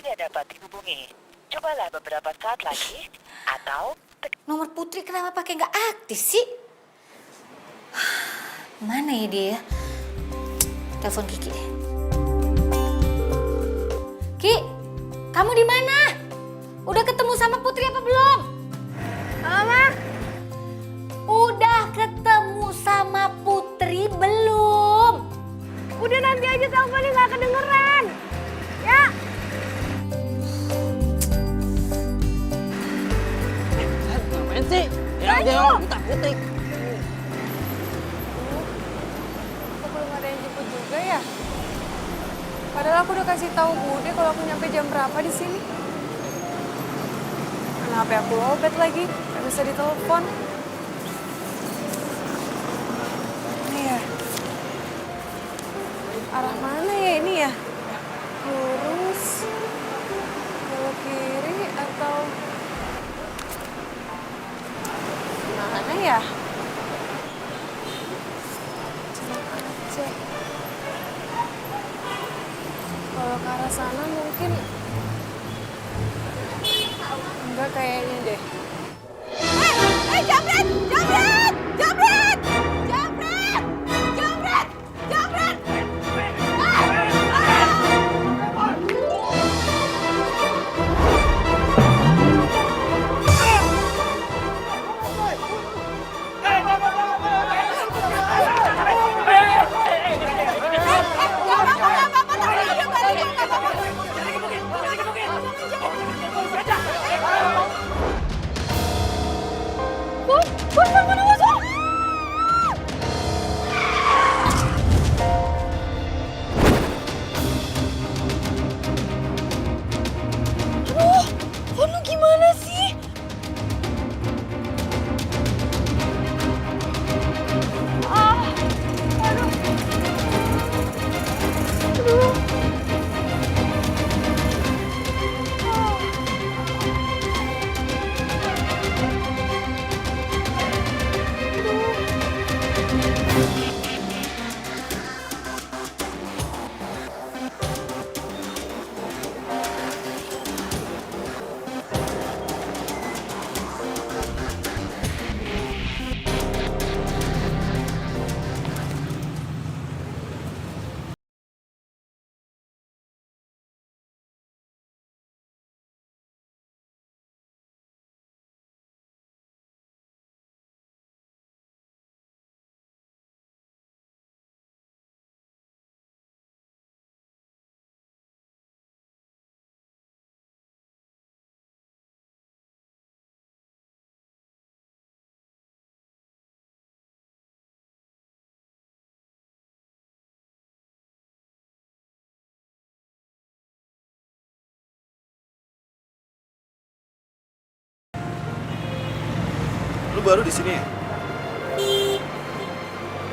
tidak dapat dihubungi. Cobalah beberapa saat lagi, atau... Nomor Putri kenapa pakai nggak aktif sih? Mana ya dia ya? Telepon Kiki deh. Ki, kamu di mana? Udah ketemu sama Putri apa belum? Halo, Ma. Udah ketemu sama Putri belum? Udah nanti aja teleponnya nggak kedengeran. Ya. Ngapain sih? Ya aja, utak-utik. Kok belum ada yang jemput juga ya? Padahal aku udah kasih tahu Bude kalau aku nyampe jam berapa di sini. Mana HP aku lowbat lagi, nggak bisa ditelepon. Ini ya. Arah mana ya ini ya? Lurus, belok kiri atau mana ya? Cek. Kalau ke arah sana mungkin enggak kayaknya deh. Jambret! Jambret! Jambret! Jambret! Jambret! Jambret! Lu gimana sih? Lu baru di sini ya?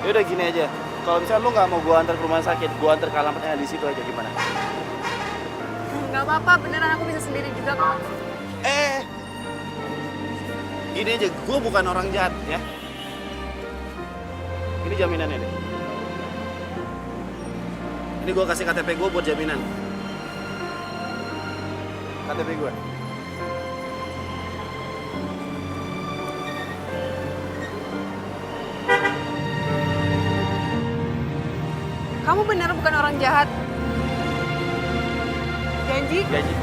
Ya udah gini aja. Kalau misalnya lu nggak mau gua antar ke rumah sakit, gua antar ke alamatnya di situ aja, gimana? Nggak apa-apa, beneran aku bisa sendiri juga kok. Gini aja, gua bukan orang jahat ya. Ini jaminannya deh. Ini gua kasih KTP gua buat jaminan. KTP gua. Kamu bener bukan orang jahat. Janji? Janji.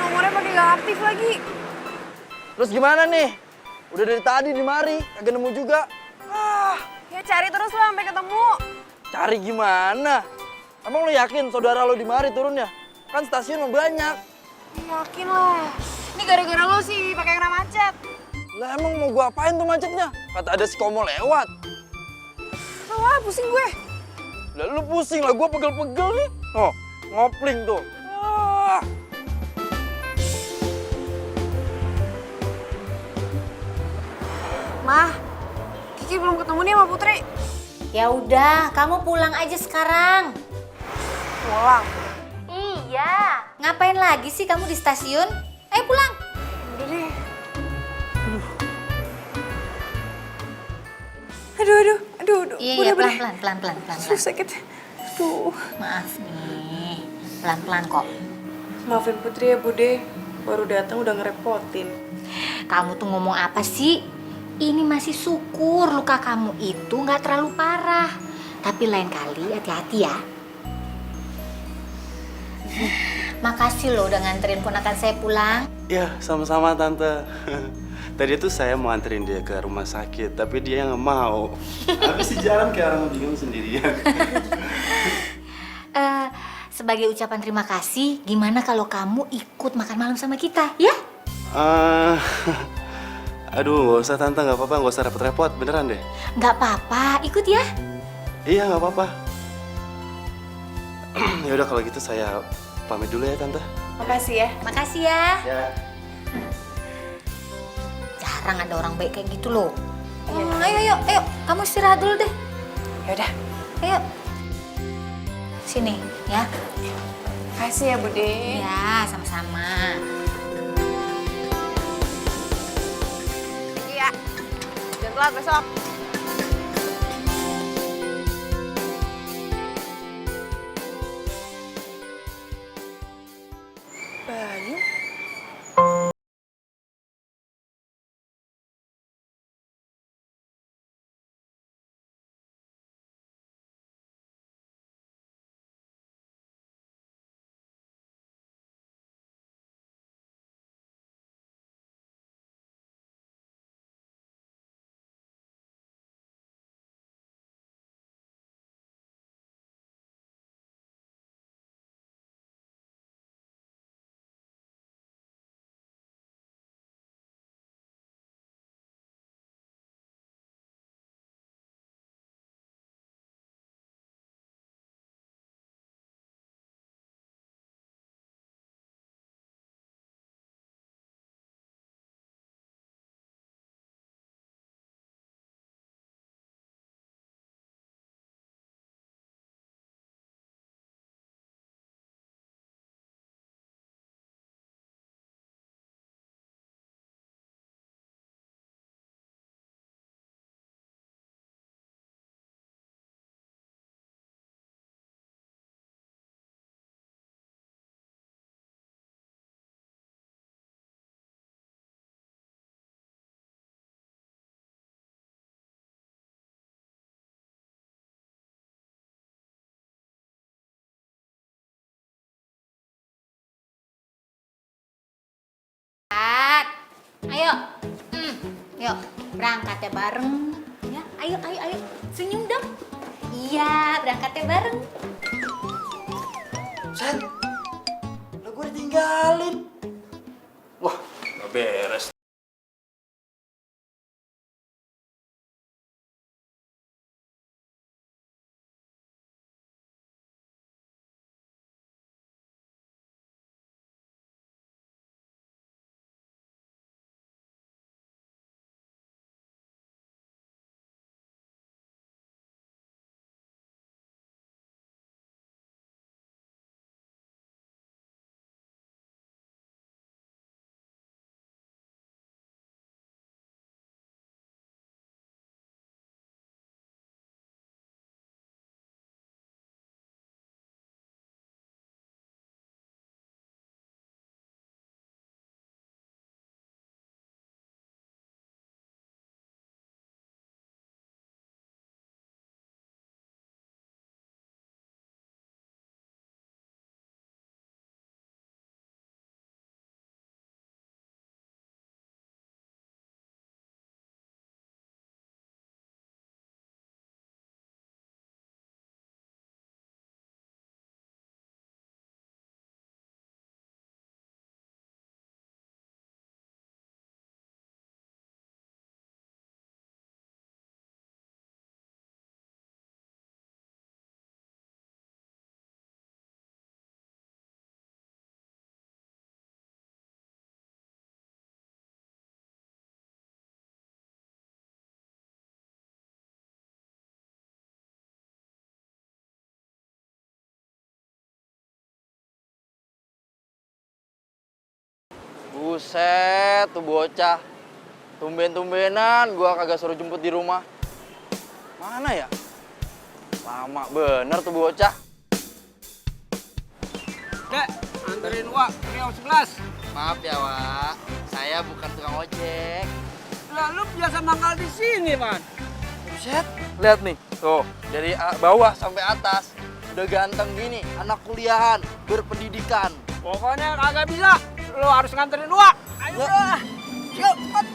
Nomornya pakai nggak aktif lagi. Terus gimana nih? Udah dari tadi di mari, kagak nemu juga. Ya cari terus lah sampai ketemu. Cari gimana? Emang lo yakin saudara lo di mari turunnya? Kan stasiun mah banyak. Yakin lah. Ini gara-gara lo sih pakai kena macet. Lah emang mau gua apain tuh macetnya? Kata ada si Komo lewat. Wah, pusing gue. Lah lu pusing lah, gua pegel-pegel nih. Oh, ngopling tuh. Ah. Mah, Kiki belum ketemu nih sama Putri. Ya udah, kamu pulang aja sekarang. pulang. Iya. Ngapain lagi sih kamu di stasiun? Ayo pulang. Udah deh. Aduh. Iya, pelan-pelan. Aduh, sakit. Aduh. Maaf nih. Pelan-pelan kok. Maafin Putri ya, Bude. Baru datang udah ngerepotin. Kamu tuh ngomong apa sih? Ini masih syukur luka kamu itu nggak terlalu parah. Tapi lain kali hati-hati ya. Makasih loh udah nganterin ponakan saya pulang. Ya, sama-sama Tante. Tadi tuh saya mau anterin dia ke rumah sakit, tapi dia nggak mau. Habis di jalan kayak orang bingung sendirian. Sebagai ucapan terima kasih, gimana kalau kamu ikut makan malam sama kita, ya? Aduh, nggak usah Tante, nggak apa-apa, nggak usah repot-repot, beneran deh. Nggak apa-apa, ikut ya. Iya, nggak apa-apa. Ya udah kalau gitu saya pamit dulu ya Tante. Makasih ya. Makasih ya. Ya. Jarang ada orang baik kayak gitu loh. Ayo, kamu istirahat dulu deh. Yaudah. Ayo. Sini, ya. Makasih ya, Bude. Ya, sama-sama. Iya. Jangan telat besok. Bayu? Ayo. Yuk, berangkat ya bareng. Ya, ayo. Senyum dong. Iya, berangkatnya bareng. Sen, udah gue ditinggalin. Wah, gak beres. Buset, tuh bocah. Tumben-tumbenan gua kagak suruh jemput di rumah. Mana ya? Lama bener tuh bocah. Dek, anterin Wak ke Riau 11. Maaf ya, Wak. Saya bukan tukang ojek. Lah, lu biasa mangkal di sini, Man. Buset, lihat nih. Tuh, dari bawah sampai atas. Udah ganteng gini, anak kuliahan, berpendidikan. Pokoknya kagak bisa. Lu harus nganterin Wak. Ayo, Ya. Yuk, cepat.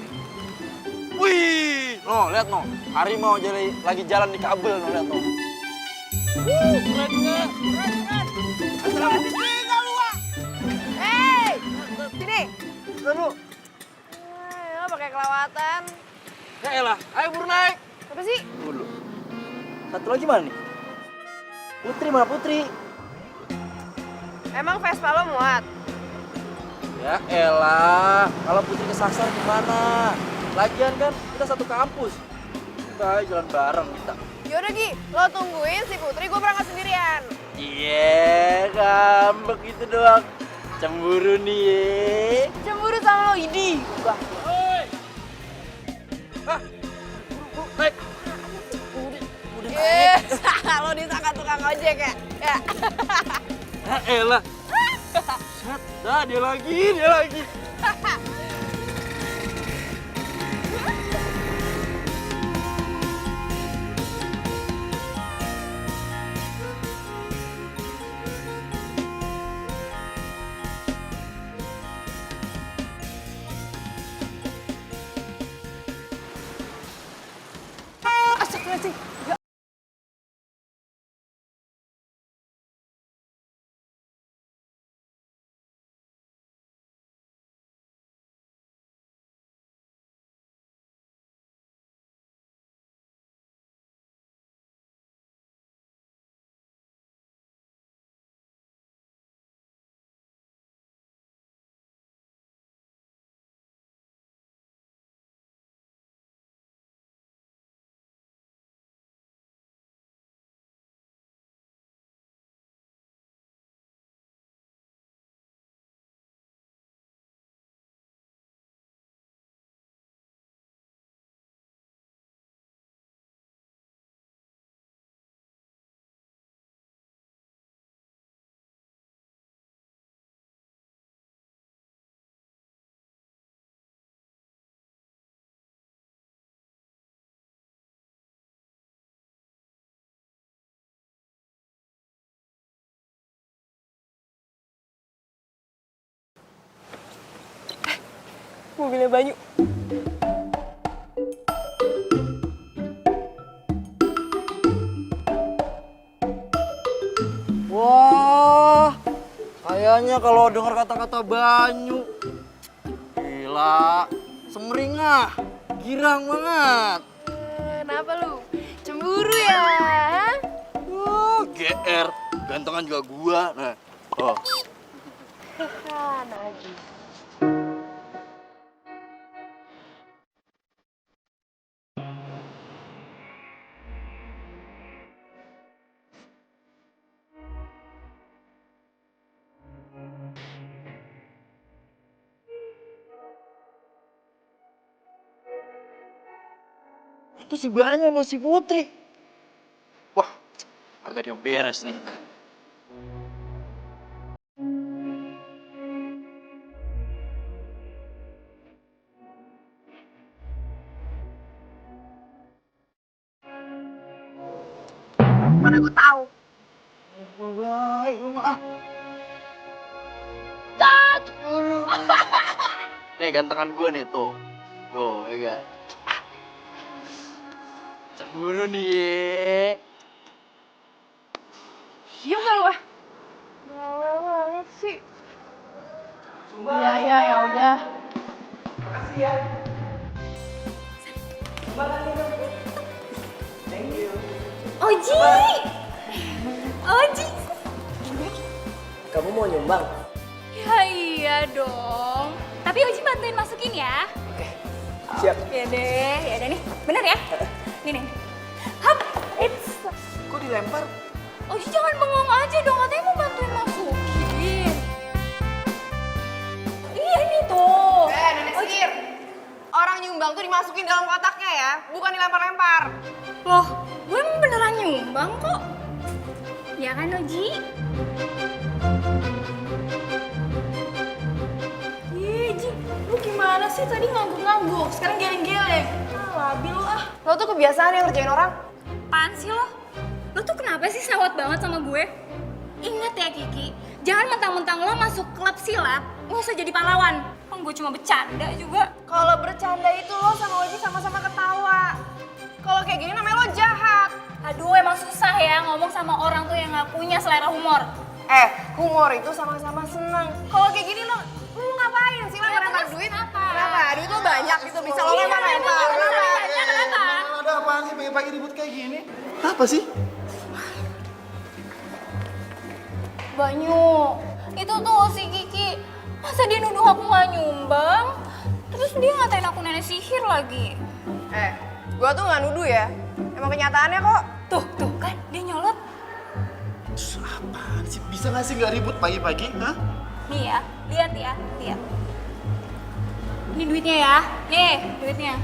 Wih, no, lihat no. Harimau jadi lagi jalan di kabel, no, lihat no. Keren, keren, keren. Anterin tinggal lu, Wak. Hei, sini. Lalu, Lo pakai kelewatan. ya elah, ayo buru naik. Apa sih? Dulu. Satu lagi mana nih? Putri, mana Putri? Emang Vespa lo muat? Ya elah, kalau Putri kesasar gimana? Lagian kan kita satu kampus. Udah jalan bareng kita. Yaudah Gi, lo tungguin si Putri, gue berangkat sendirian. Iya, ngambek gitu doang. Cemburu nih ye. Cemburu sama lo, Idi. Hah? Naik. Udah Yes, lo disangka tukang ojek ya? Ya. Ya elah. Set, dah dia lagi. Astagfirullahaladzim. Ya. Mobilnya Banyu. Wah, kayaknya kalau dengar kata-kata Banyu, gila, semringah, girang banget. Kenapa lu? Cemburu ya? Wah, GR, gantengan juga gua. Nah, oh. Najis. Itu si Banyu sama si Putri. Wah, agak ada yang beres nih. Mana gue tahu. Baik, maaf. Nih gantengan gue nih tuh. Tuh, ya kan. Cemburu nih. Iya nggak lu ah? Bawel banget sih. Ya udah. Oji! Oji! Kamu mau nyumbang? Ya iya dong. Tapi Oji bantuin masukin ya. Siap. Ya deh nih. Bener ya? Nih. Hap! It's... Kok dilempar? Oji jangan bengong aja dong, katanya mau bantuin masukin. Iya nih tuh. dimasukin dalam kotaknya ya, bukan dilempar-lempar. Loh, gue emang beneran nyumbang kok. Ya kan, Oji? Ih, Ji, lu gimana sih? Tadi ngangguk-ngangguk, sekarang geleng-geleng. Labil lu ah. Lo tuh kebiasaan yang ngerjain orang. Apaan sih lo? Lo tuh kenapa sih sawat banget sama gue? Ingat ya Kiki, jangan mentang-mentang lo masuk klub silat, lo usah jadi pahlawan. Kan gue cuma bercanda juga. Kalau bercanda itu lo sama Oji sama-sama ketawa. Kalau kayak gini namanya lo jahat. Aduh, emang susah ya ngomong sama orang tuh yang gak punya selera humor. Humor itu sama-sama seneng. Kalau kayak gini lo ngapain sih lempar duit? Kenapa? Duit lo banyak gitu, bisa lo lempar-lempar. Kenapa? Ada apaan sih pagi-pagi ribut kayak gini? Apa sih? Banyu, itu tuh si Kiki, masa dia nuduh aku gak nyumbang? Terus dia ngatain aku nenek sihir lagi. Gua tuh nggak nuduh ya. Emang kenyataannya kok. Tuh kan, dia nyolot. Apaan sih? Bisa nggak sih nggak ribut pagi-pagi? Hah? Nih ya, lihat ya, lihat. Ini duitnya ya, nih duitnya.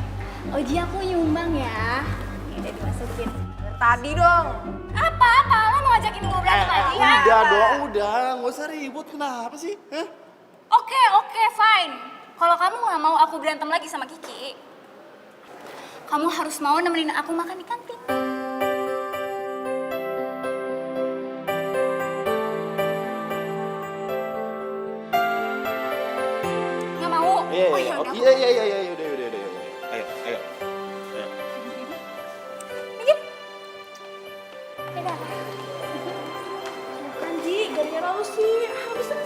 Oji aku nyumbang ya. Ini udah dimasukin. Tadi dong. Apa? Lo mau ngajakin gue berantem lagi ya? Udah dong, udah. Nggak usah ribut. Kenapa sih? Hah? Oke, fine. Kalau kamu nggak mau aku berantem lagi sama Kiki, kamu harus mau nemenin aku makan di kantin. Nggak mau? Iya, Oh, iya, ya udah. iya, udah. Ayo. Dikit. Dadah. Bukan Ji, gara-gara lo sih. Habis sana.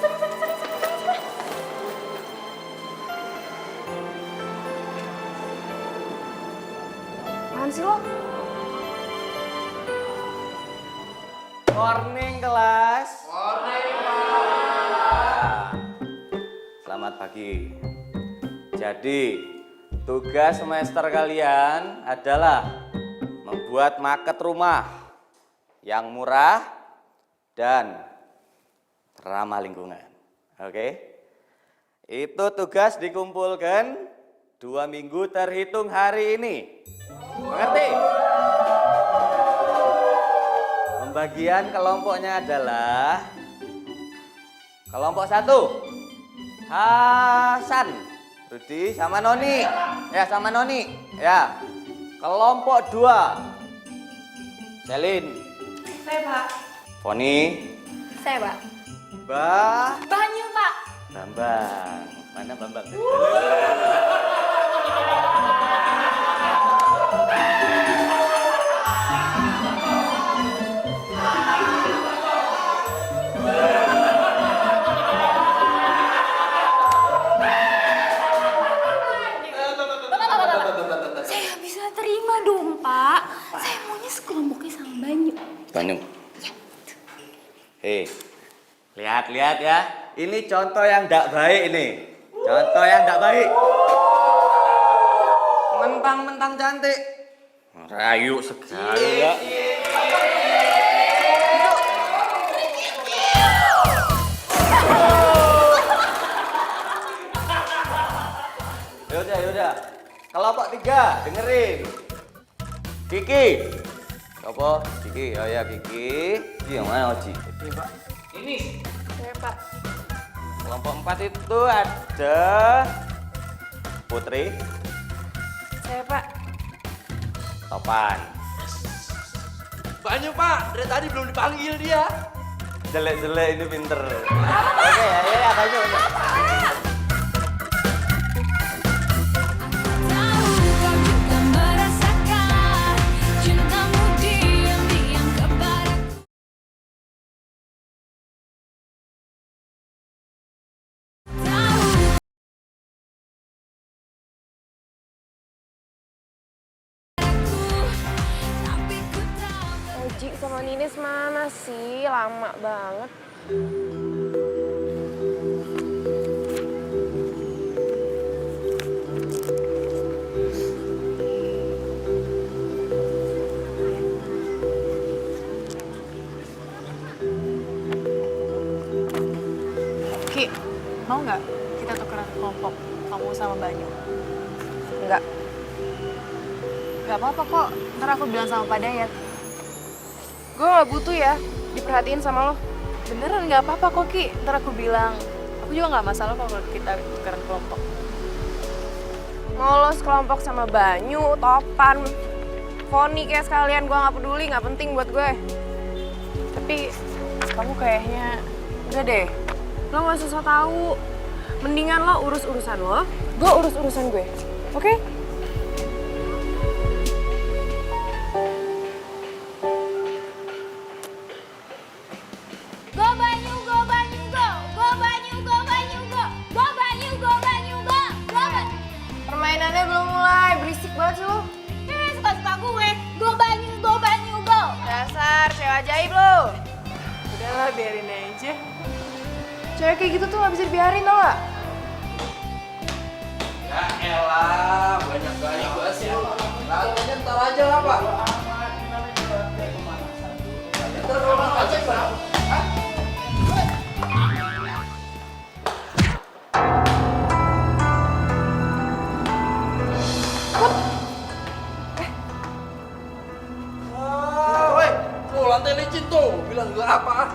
Apaan sih lo? Morning kelas. Selamat pagi. Jadi, tugas semester kalian adalah membuat market rumah yang murah dan ramah lingkungan. Oke? Itu tugas dikumpulkan 2 minggu terhitung hari ini. Mengerti? Pembagian kelompoknya adalah kelompok 1 Hasan, Rudi sama Noni. Ya. Kelompok 2 Selin, Saya Pak. Foni, Saya, Pak. Banyu, Pak. Bambang. Mana Bambang? Saya nggak bisa terima dong, Pak. Saya maunya sekelompoknya sama Banyu. Banyu. Hei, lihat ya. Ini contoh yang tidak baik ini. Contoh yang tidak baik. Mentang-mentang cantik. Rayu sekali ya. Yaudah. Kelompok 3, dengerin. Kiki. Apa? Kiki, oh ya Kiki. Kiki yang mana Oji? Ini Pak. Ini. Saya Pak. Kelompok 4 itu ada Putri, Saya Pak. Topan. Banyak Pak, dari tadi belum dipanggil dia. Jelek-jelek ini pinter. Oke ya, Banyu. Oji sama Ninis mana sih? Lama banget. Ki, mau nggak kita tukeran kelompok kamu sama Banyu? Enggak. Gak apa-apa kok, ntar aku bilang sama Pak Dayat. Gue gak butuh ya diperhatiin sama lo. Beneran nggak apa-apa kok Ki, ntar aku bilang. Aku juga nggak masalah kalau kita tukeran kelompok. Mau lo sekelompok sama Banyu, Topan, Foni kayak sekalian, gue gak peduli, gak penting buat gue. Tapi kamu kayaknya udah deh, lo gak usah tahu. Mendingan lo urus urusan lo, gue urus urusan gue, oke? Go Banyu, go Banyu, go! Go Banyu, go Banyu, go! Go Banyu, go Banyu, go! Go Banyu! Permainannya belum mulai, berisik banget sih lo. Suka-suka gue. Go Banyu, go Banyu, go! Dasar cewek ajaib lo. Udahlah biarin aja. Cewek kayak gitu tuh gak bisa dibiarin tau gak? Ya elah, banyak banget sih lu. Latihannya ntar aja lah, Pak. Ntar kalau nggak cek, Pak. Woi, tuh lantai licin tuh, bilang gak apa.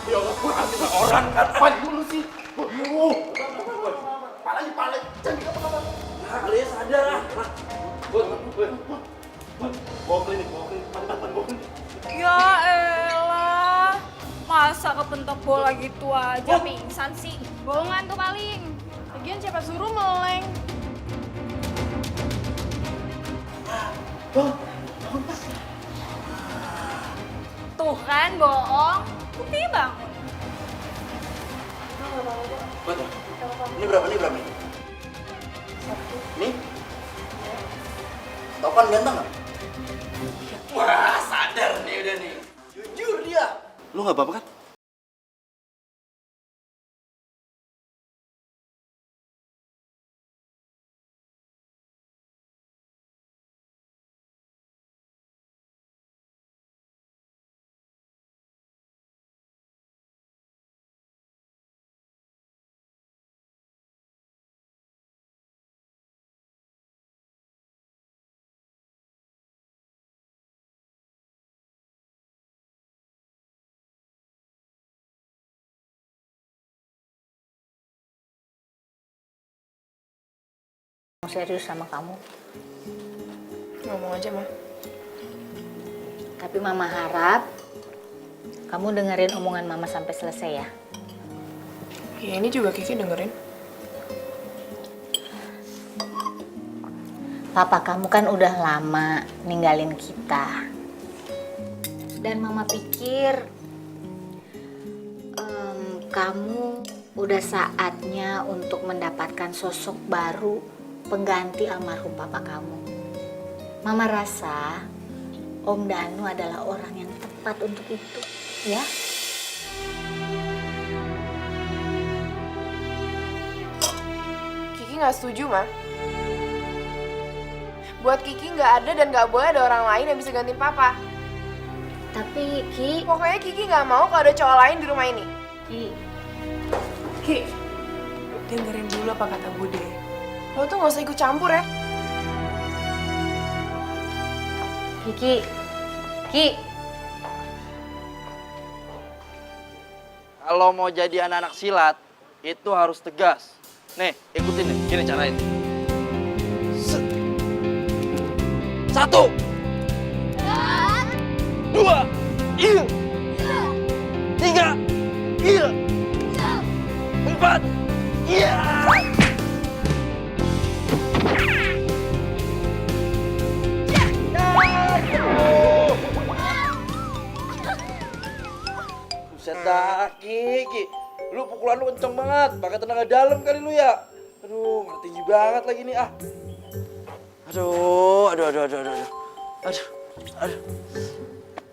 Ya Allah, kurang juga orang kan, apa dulu sih? Palanya, cantik apa-apa. Nah, kalian sadar lah. Bawa klinik, bawa klinik. Ya elah. Masa kepentok bola gitu aja pingsan sih. Bohongan tuh paling. Lagian siapa suruh meleng? Tuh kan bohong. Bukti bangun. Betul. Ini berapa nih? Nih? Topan ganteng nggak? Wah, sadar nih udah nih. Jujur dia. Lu nggak apa-apa kan? Serius sama kamu. Ngomong aja mah. Tapi mama harap kamu dengerin omongan mama sampai selesai ya. Ya ini juga Kiki dengerin. Papa kamu kan udah lama ninggalin kita. Dan mama pikir kamu udah saatnya untuk mendapatkan sosok baru pengganti almarhum papa kamu. Mama rasa Om Danu adalah orang yang tepat untuk itu, ya? Kiki nggak setuju mah. Buat Kiki nggak ada dan nggak boleh ada orang lain yang bisa gantiin papa. Tapi Ki, Pokoknya Kiki nggak mau kalau ada cowok lain di rumah ini. Ki, dengerin dulu apa kata Bude. Lo tuh nggak usah ikut campur ya. Ki, Kalau mau jadi anak-anak silat, itu harus tegas. Nih, ikutin nih, gini caranya. Satu, dua, il, tiga, il, empat, iya. Buset dah, Ki. Lu pukulan lu kenceng banget, pakai tenaga dalam kali lu ya. Aduh, nggak tinggi banget lagi nih ah. Aduh.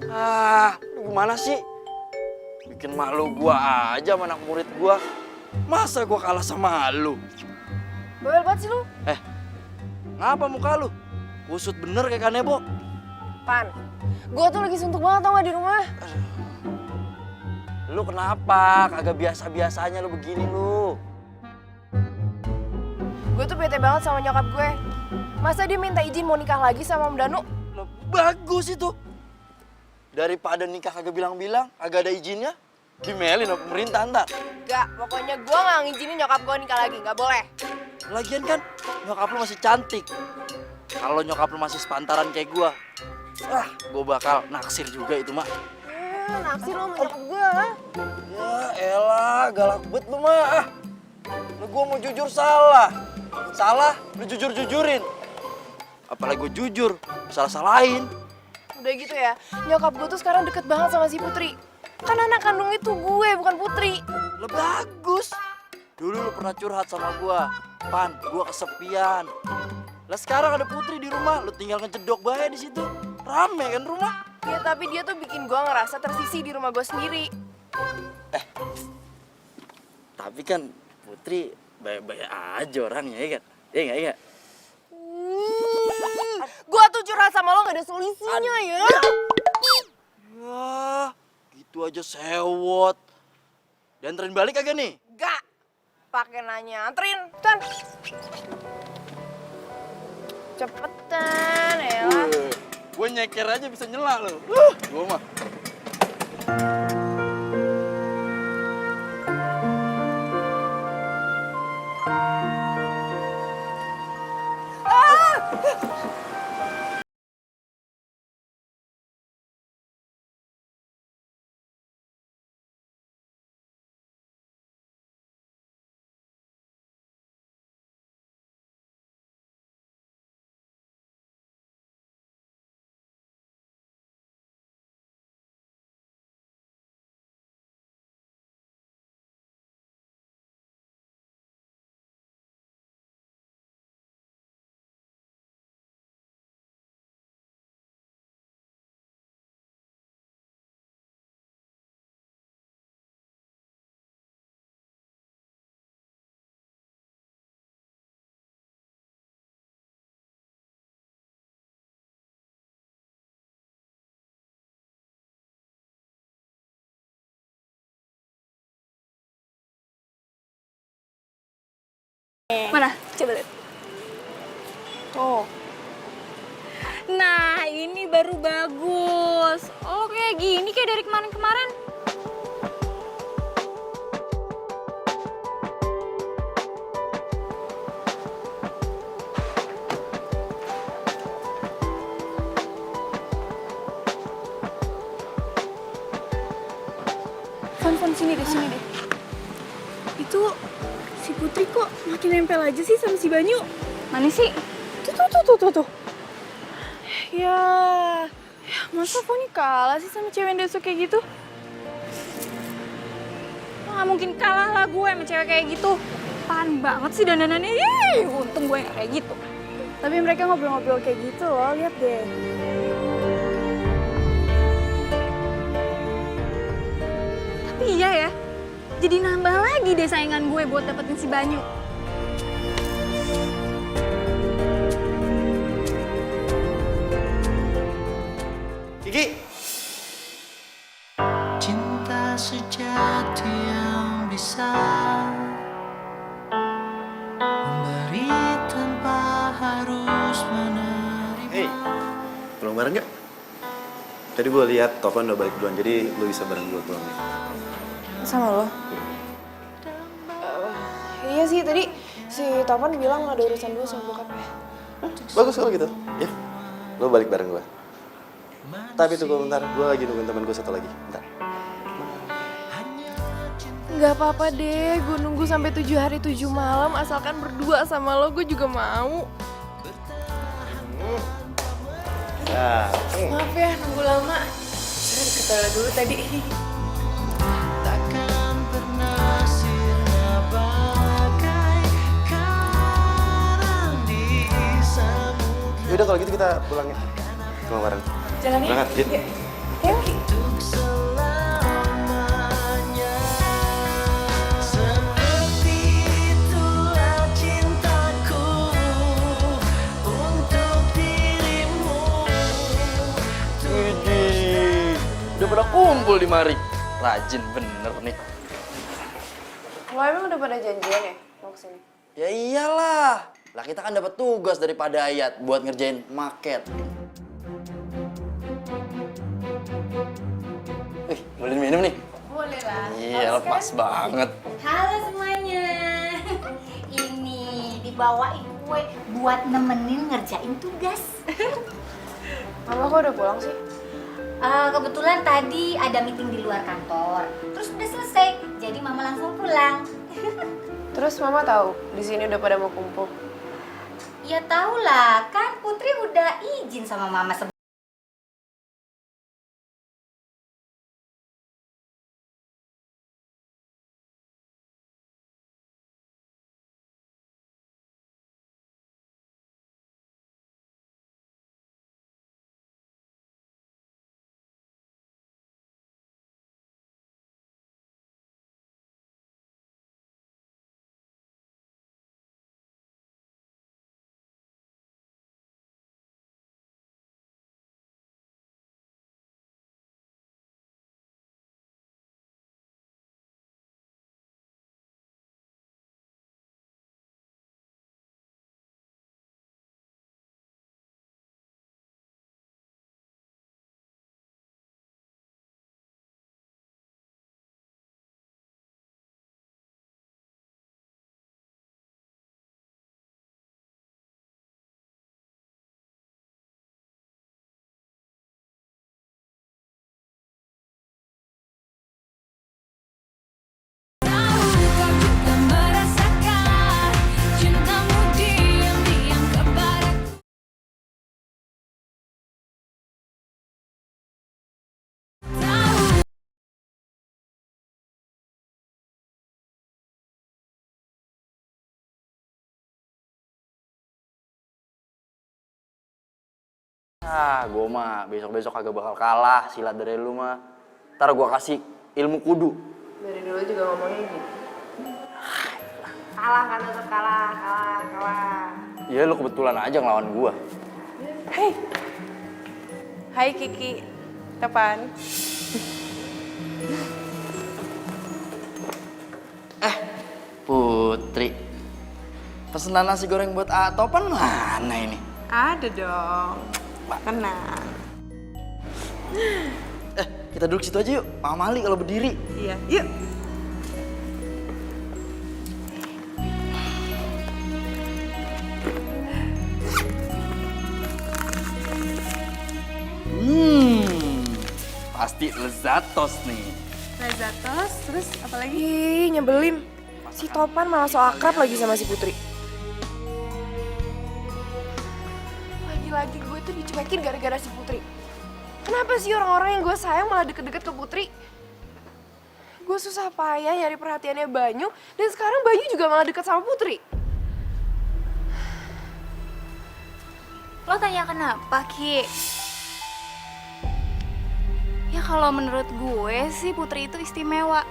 Ah, lu gimana sih? Bikin malu gua aja sama anak murid gua. Masa gua kalah sama lu? Bawel banget sih lu. Ngapa muka lu? Kusut bener kayak kanebo. Pan, gue tuh lagi suntuk banget tau gak di rumah. Lu kenapa? Kagak biasa-biasanya lu begini lu. gue tuh bete banget sama nyokap gue. Masa dia minta izin mau nikah lagi sama Om Danu? Lah, bagus itu. Daripada nikah kagak bilang-bilang, agak ada izinnya, dimelin sama pemerintah ntar. Gak, pokoknya gue gak ngizinin nyokap gue nikah lagi, gak boleh. Lagian kan nyokap lu masih cantik. Kalau nyokap lu masih sepantaran kayak gua, gua bakal naksir juga itu, Mak. Naksir lo sama nyokap gue. Ya elah, galak bet lu, Mak. Lu gua mau jujur salah. Salah, lu jujur-jujurin. Apalagi gua jujur, salah-salahin. Udah gitu ya, nyokap gue tuh sekarang deket banget sama si Putri. Kan anak kandung itu gue, bukan Putri. Lah bagus. Dulu lu pernah curhat sama gua, Pan, gua kesepian. Lah sekarang ada Putri di rumah, lu tinggal ngecedok bae di situ. Rame kan rumah? Ya tapi dia tuh bikin gue ngerasa tersisih di rumah gue sendiri. Tapi kan Putri baik-baik aja orangnya, ya kan? Iya nggak, iya? Gue tuh curhat sama lo gak ada solusinya ya. Wah, gitu aja sewot. Dianterin balik kagak nih? Gak, pakai nanya anterin, Tan. Cepetan ya. Gue nyeker aja bisa nyela lo. Gue mah. Mana? Coba lihat. Oh, Nah, ini baru bagus. Oh, kayak gini kayak dari kemarin-kemarin. Fon, sini deh. Itu si Putri kok makin nempel aja sih sama si Banyu? Mana sih? Tuh. Ya, masa Foni kalah sih sama cewek deso kayak gitu? Nggak mungkin kalah lah gue sama cewek kayak gitu. Apaan banget sih dandanannya. Ih, untung gue nggak kayak gitu. Tapi mereka ngobrol-ngobrol kayak gitu loh, lihat deh. Tapi iya ya, jadi nambah lagi deh saingan gue buat dapetin si Banyu. Kiki! Cinta sejati yang bisa memberi tanpa harus menerima. Hey, pulang bareng gak? Tadi gue lihat Topan udah balik duluan, jadi lu bisa bareng gue pulangnya. sama lo? Iya sih, tadi si Topan bilang ada urusan dulu sama bokapnya. Bagus kalau gitu, ya. Lu balik bareng gue. Tapi tunggu bentar, gue lagi nungguin teman gue satu lagi. Bentar. Gak apa-apa deh, gue nunggu sampai 7 hari 7 malam asalkan berdua sama lo, gue juga mau. Ya. Maaf ya, nunggu lama. Saya ke toilet dulu tadi. Takkan pernah sirna bagai karang di samudra. Yaudah kalau gitu kita pulang ya. Pulang bareng. Jalan ya? Berangkat, Dit. Yuk. Untuk selamanya. Seperti itulah cintaku untuk dirimu. Widih, udah pada kumpul di mari. Rajin bener nih. Lo emang udah pada janjian ya mau kesini? Ya iyalah. Lah kita kan dapat tugas dari Pak Dayat buat ngerjain market. Boleh minum nih? Boleh lah. Iya, lepas banget. Halo semuanya. Ini dibawain kue buat nemenin ngerjain tugas. Mama kok udah pulang sih? Kebetulan tadi ada meeting di luar kantor. Terus udah selesai, jadi mama langsung pulang. Terus mama tahu di sini udah pada mau kumpul. Ya tau lah, kan Putri udah izin sama mama sebelum. Gue mah besok-besok kagak bakal kalah silat dari lu mah. Ntar gue kasih ilmu kudu. Dari dulu juga ngomongnya gitu. Kalah kan tetap kalah. Ya lu kebetulan aja ngelawan gue. Hei. Hai Kiki. Kapan? Putri, pesenan nasi goreng buat Topan mana ini? Ada dong. Tenang. Kita duduk situ aja yuk. Mama Mali kalau berdiri. Iya, yuk. Pasti lezatos nih. Lezatos, terus apa lagi? Ih, nyebelin. Si Topan malah so akrab lagi sama si Putri. Lagi-lagi gue tuh dicuekin gara-gara si Putri. Kenapa sih orang-orang yang gue sayang malah deket-deket ke Putri? Gue susah payah nyari perhatiannya Banyu, dan sekarang Banyu juga malah deket sama Putri. Lo tanya kenapa, Ki? Ya kalau menurut gue sih Putri itu istimewa.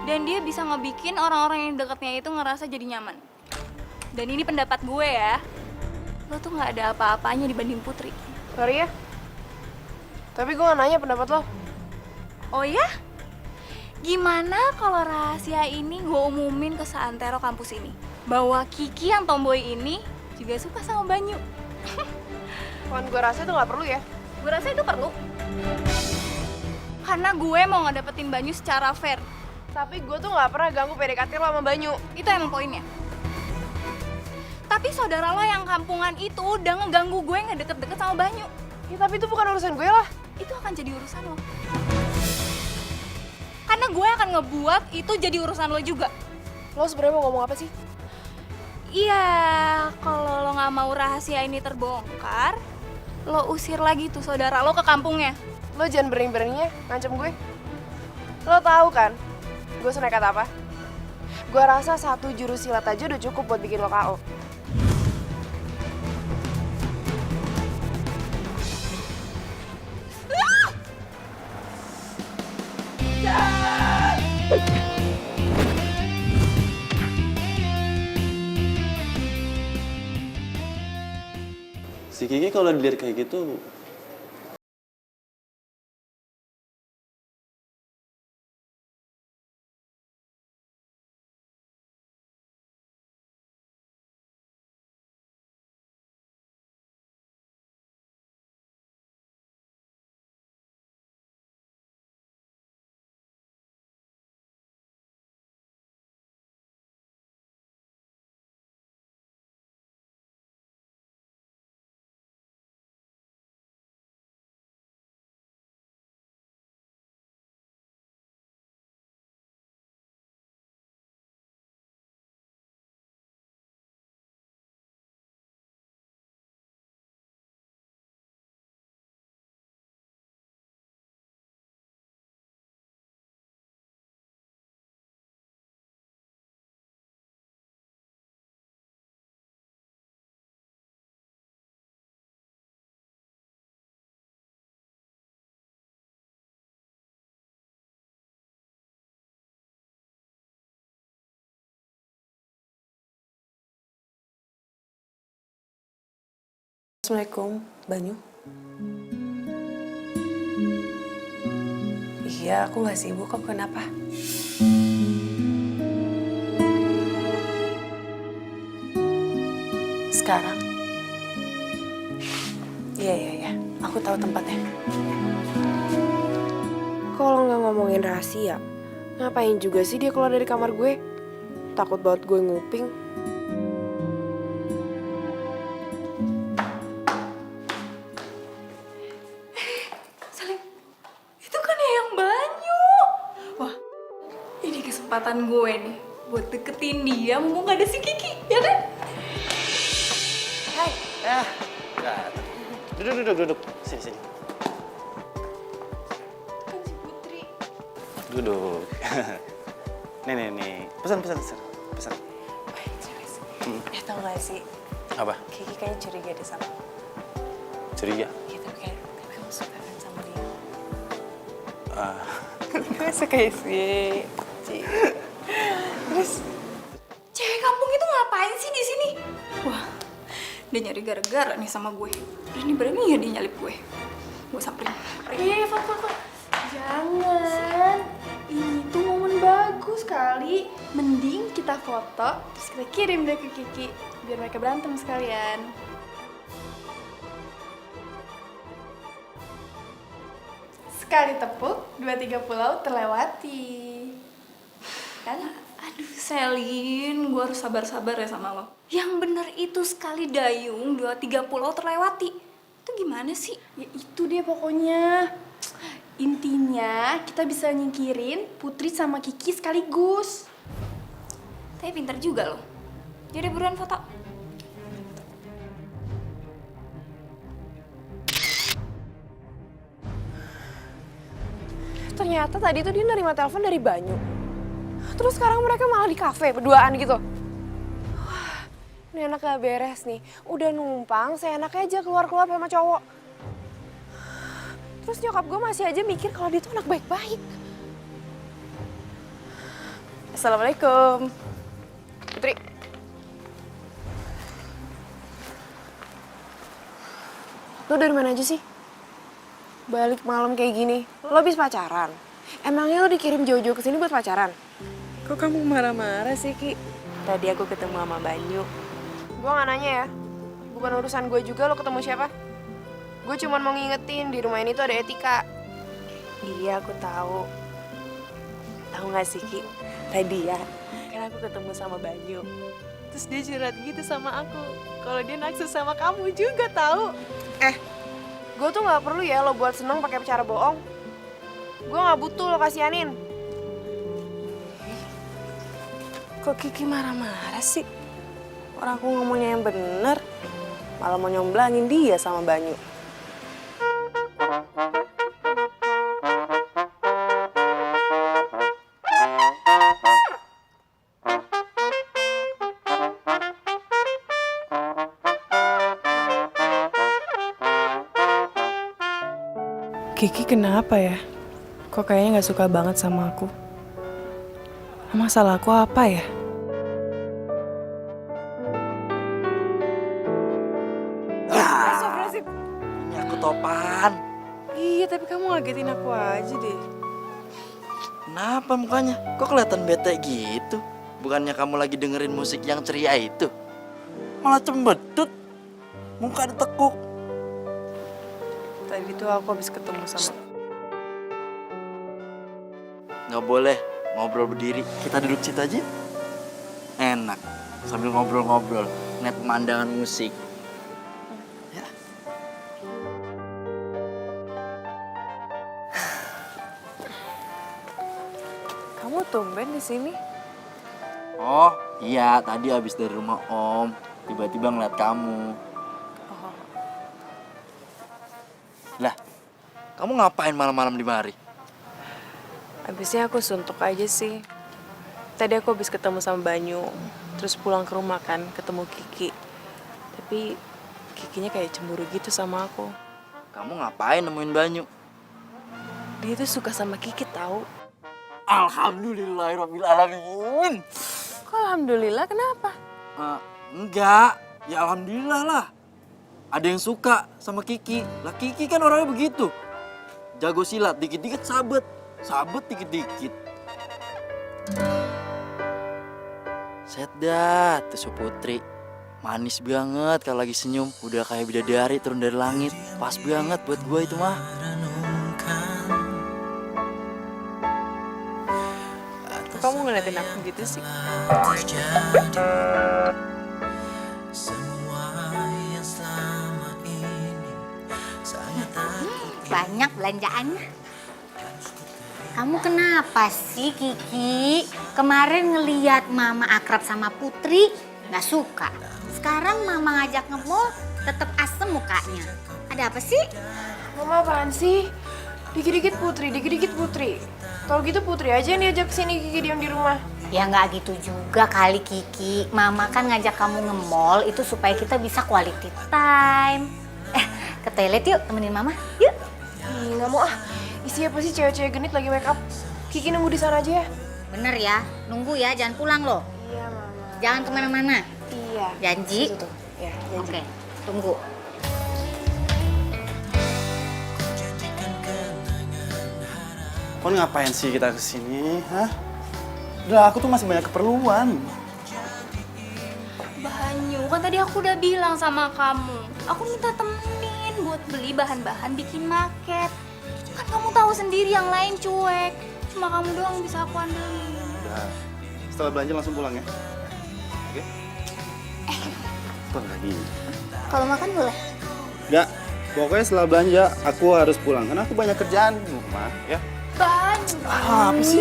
Dan dia bisa ngebikin orang-orang yang dekatnya itu ngerasa jadi nyaman. Dan ini pendapat gue ya. Lo tuh gak ada apa-apanya dibanding Putri. Sorry ya. Tapi gue gak nanya pendapat lo. Oh ya? Gimana kalau rahasia ini gue umumin ke seantero kampus ini? Bahwa Kiki yang tomboy ini juga suka sama Banyu. Wan, gue rasa itu gak perlu ya. Gue rasa itu perlu. Karena gue mau ngedapetin Banyu secara fair. Tapi gue tuh gak pernah ganggu PDKT lo sama Banyu. Itu emang poinnya. Tapi saudara lo yang kampungan itu udah ngeganggu gue ngedeket-deket sama Banyu. Ya tapi itu bukan urusan gue lah. Itu akan jadi urusan lo. Karena gue akan ngebuat itu jadi urusan lo juga. Lo sebenarnya mau ngomong apa sih? Iya, kalau lo nggak mau rahasia ini terbongkar, lo usir lagi tuh saudara lo ke kampungnya. Lo jangan berani-beraninya ngancem gue. Lo tahu kan, gue senekat apa? Gue rasa 1 jurus silat aja udah cukup buat bikin lo KO. Si Kiki kalau dilihat kayak gitu Assalamualaikum, Banyu. Iya, aku gak sibuk kok, kenapa? Sekarang? Iya, aku tahu tempatnya. Kalau nggak ngomongin rahasia, ngapain juga sih dia keluar dari kamar gue? Takut banget gue nguping. Salim, itu kan yang Banyu. Wah, ini kesempatan gue nih buat deketin dia mumpung gak ada si Kiki, ya kan? Duduk. Sini. Kan si Putri. Duduk. Nih. Pesan. Tau gak sih, Apa? Kiki kayaknya curiga deh sama aku. Curiga? Gitu, tapi kamu suka kan sama dia? Ah, Gue suka sih. Terus, Cewek kampung itu ngapain sih di sini? Wah, dia nyari gara-gara nih sama gue. Berani ya dia nyalip gue. Gue samperin. Fak. Jangan. Ini tuh momen bagus kali. Mending kita foto, terus kita kirim deh ke Kiki. Biar mereka berantem sekalian. Sekali tepuk, 2-3 pulau terlewati. Kan? Aduh, Selin, gue harus sabar-sabar ya sama lo. Yang bener itu sekali dayung, 2-3 pulau terlewati. Itu gimana sih? Ya itu dia pokoknya. Intinya kita bisa nyingkirin Putri sama Kiki sekaligus. Tapi pintar juga lo. Jadi buruan foto. ternyata tadi tuh dia nerima telepon dari Banyu. Terus sekarang mereka malah di kafe berduaan gitu. Wah, ini anak gak beres nih. Udah numpang, seenaknya aja keluar-keluar sama cowok. Terus nyokap gue masih aja mikir kalau dia tuh anak baik-baik. Assalamualaikum. Putri. Lo dari mana aja sih? Balik malam kayak gini. Lo habis pacaran? Emangnya lo dikirim jauh-jauh kesini buat pacaran? Kok kamu marah-marah sih, Ki? Tadi aku ketemu sama Banyu. Gue gak nanya ya. Bukan urusan gue juga lo ketemu siapa. Gue cuma mau ngingetin di rumah ini tuh ada etika. Iya, aku tahu. Tahu gak sih, Ki? Tadi ya, kan aku ketemu sama Banyu. Terus dia curhat gitu sama aku. Kalau dia naksir sama kamu juga tahu. Gue tuh gak perlu ya lo buat seneng pakai cara bohong. Gue gak butuh lo kasihanin. Kok Kiki marah-marah sih? Orang aku ngomongnya yang bener, malah mau nyomblangin dia sama Banyu. Kiki kenapa ya? Kok kayaknya gak suka banget sama aku? Emang salah aku apa ya? Ini aku topan. Iya, tapi kamu ngagetin aku aja deh. Kenapa mukanya? Kok kelihatan bete gitu? Bukannya kamu lagi dengerin musik yang ceria itu? Malah cembetut. Muka ditekuk. Tadi tuh aku habis ketemu sama... Nggak boleh ngobrol berdiri. Kita duduk situ aja. Enak. Sambil ngobrol-ngobrol. Ngeliat pemandangan musik. Ya. Kamu tumben di sini? Oh, iya. Tadi habis dari rumah Om. Tiba-tiba ngeliat kamu. Lah, kamu ngapain malam-malam di mari? Habisnya aku suntuk aja sih. Tadi aku habis ketemu sama Banyu. Terus pulang ke rumah kan, ketemu Kiki. Tapi Kikinya kayak cemburu gitu sama aku. Kamu ngapain nemuin Banyu? Dia tuh suka sama Kiki tahu. Alhamdulillahirrahmanirrahim. Kok alhamdulillah, kenapa? Enggak, ya alhamdulillah lah. ada yang suka sama Kiki. Lah Kiki kan orangnya begitu. Jago silat, dikit-dikit sabet. Sabet dikit-dikit. Set dah, tuh si Putri. Manis banget kalau lagi senyum. Udah kayak bidadari turun dari langit. Pas banget buat gue itu mah. Kamu ngeliatin aku gitu sih? Banyak belanjaannya. Kamu kenapa sih, Kiki? Kemarin ngeliat Mama akrab sama Putri, nggak suka. Sekarang Mama ngajak nge-mall, tetep asem mukanya. Ada apa sih? Mama apaan sih? Dikit-dikit Putri, dikit-dikit Putri. Kalau gitu Putri aja yang diajak sini, Kiki diam di rumah. Ya nggak gitu juga kali, Kiki. Mama kan ngajak kamu nge-mall itu supaya kita bisa quality time. Ke toilet yuk, temenin Mama. Yuk. Ih, nggak mau ah. Isi apa sih cewek-cewek genit lagi make up? Kiki nunggu di sana aja ya. Bener ya, nunggu ya, jangan pulang loh. Iya, Mama. Jangan kemana-mana. Iya. Janji? Situ tuh. Ya, janji. Oke, tunggu. Kau ngapain sih kita kesini, hah? Udah, aku tuh masih banyak keperluan. Banyu, kan tadi aku udah bilang sama kamu. Aku minta temenin buat beli bahan-bahan bikin maket. Kan kamu tahu sendiri yang lain cuek. Cuma kamu doang bisa aku andelin. Udah, setelah belanja langsung pulang ya. Oke? Kok lagi? Kalau makan boleh? Enggak, pokoknya setelah belanja aku harus pulang. Karena aku banyak kerjaan di rumah, ya. Banyu. Apa sih?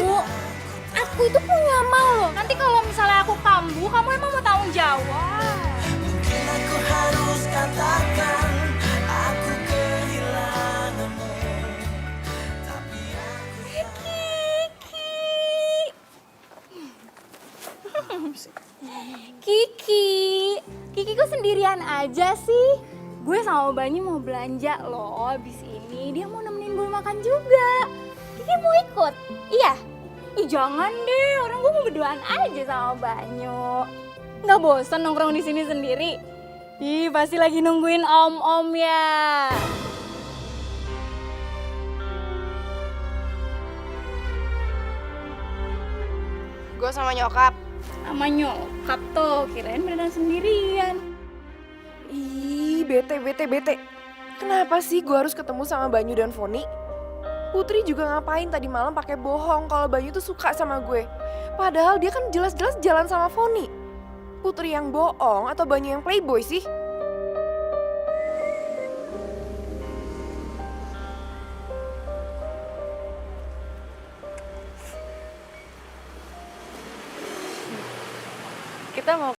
Aku itu punya mau loh. Nanti kalau misalnya aku kambuh, kamu emang mau tanggung jawab. Mungkin aku harus katakan aku kehilanganmu. Kiki, Kiki kok sendirian aja sih? Gue sama Banyu mau belanja loh abis ini. Dia mau nemenin gue makan juga. Kiki mau ikut? Iya? Ih jangan deh, orang gue mau berduaan aja sama Banyu. Nggak bosan nongkrong di sini sendiri? Ih pasti lagi nungguin om-om ya. Gue sama nyokap. Sama nyokap tuh, kirain beneran sendirian. Ih, bete. Kenapa sih gue harus ketemu sama Banyu dan Foni? Putri juga ngapain tadi malam pakai bohong kalau Banyu tuh suka sama gue. Padahal dia kan jelas-jelas jalan sama Foni. Putri yang bohong atau Banyu yang playboy sih? Kita mau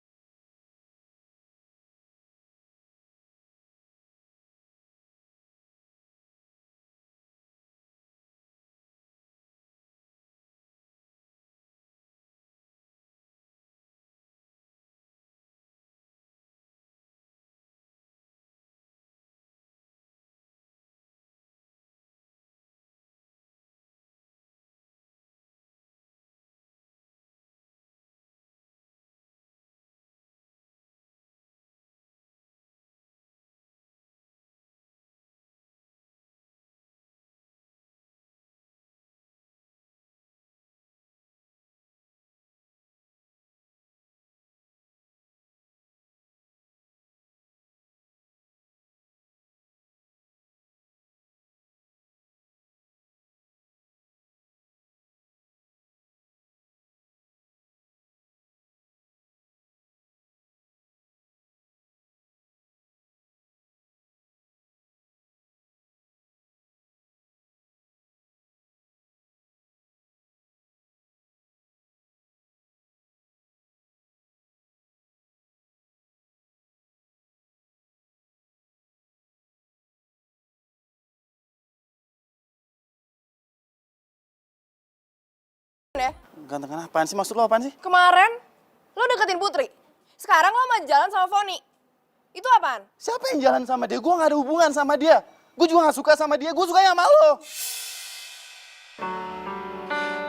ya. Ganteng apaan sih? Maksud lo apaan sih? Kemarin lo deketin Putri. Sekarang lo mau jalan sama Foni. Itu apaan? Siapa yang jalan sama dia? Gue gak ada hubungan sama dia. Gue juga gak suka sama dia. Gue sukanya sama lo.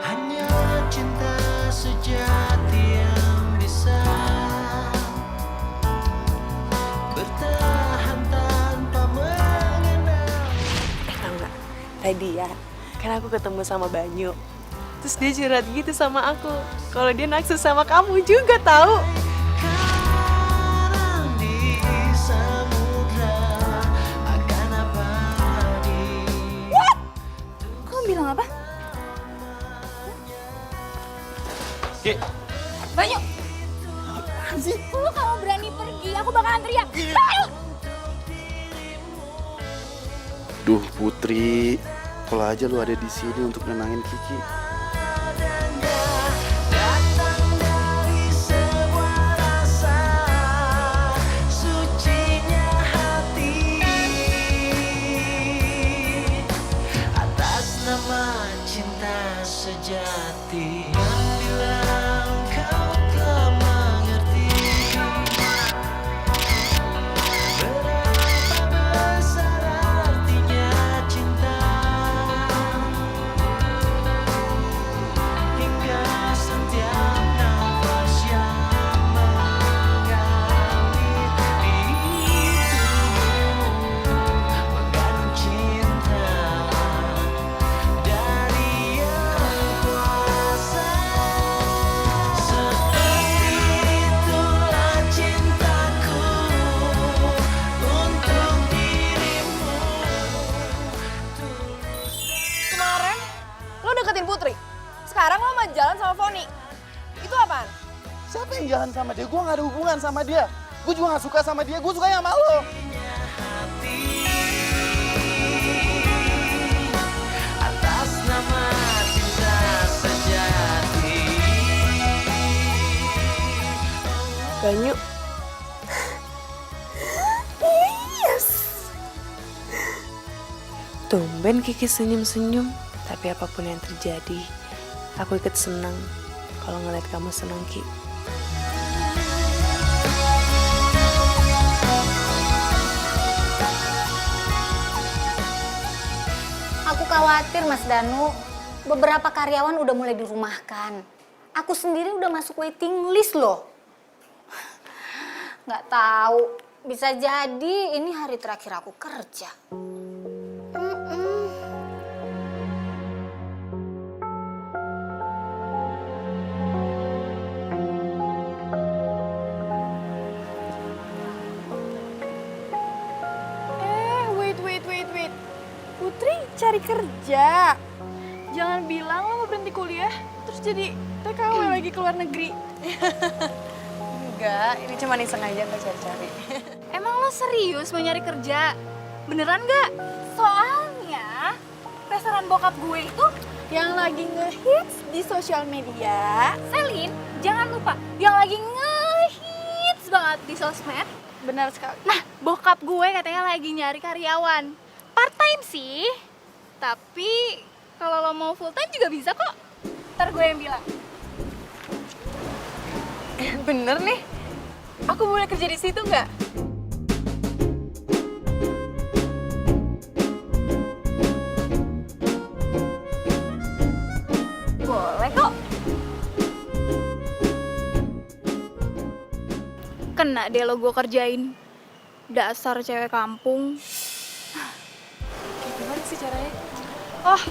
Hanya cinta sejati yang bisa bertahan tak Tadi ya, kan aku ketemu sama Banyu. Terus dia curhat gitu sama aku. Kalau dia naksir sama kamu juga tahu. Karang di samudra akan abadi. Kau bilang apa? Ki, Banyu! Lu kalau berani pergi, aku bakalan teriak. Banyu! Duh Putri, kalau aja lu ada di sini untuk nenangin Kiki. Datang dari sebuah rasa sucinya hati atas nama cinta sejati. Bila engkau telah mengerti berapa besar artinya cinta, hingga setiap nafas yang mengalir di tubuhmu mengandung cinta dari yang kuasa. Seperti itulah cintaku untuk dirimu. Kemarin lo deketin Putri. Sekarang lo mau jalan sama Foni. Itu apaan? Siapa yang jalan sama dia? Gue gak ada hubungan sama dia. Gue juga gak suka sama dia, gue suka sama lo. Atas nama cinta sejati. Banyu. Tumben Kiki senyum-senyum. Tapi apapun yang terjadi, aku ikut senang kalau ngeliat kamu senang, Ki. Aku khawatir Mas Danu, beberapa karyawan udah mulai dirumahkan. Aku sendiri udah masuk waiting list loh. Nggak tahu, bisa jadi ini hari terakhir aku kerja. Wait. Putri cari kerja. Jangan bilang lo mau berhenti kuliah, terus jadi TKW lagi ke luar negeri. Enggak, ini cuma iseng aja nggak cari-cari. Emang lo serius mau nyari kerja? Beneran nggak? Soalnya restoran bokap gue itu Yang lagi ngehits di sosial media. Selin, jangan lupa yang lagi ngehits banget di sosmed. Benar sekali. Nah, bokap gue katanya lagi nyari karyawan. Part time sih, tapi kalau lo mau full time juga bisa kok. Ntar gue yang bilang. Bener nih, aku boleh kerja di situ nggak? Boleh kok. Kena deh lo gue kerjain. Dasar cewek kampung. Gimana sih caranya? Oh,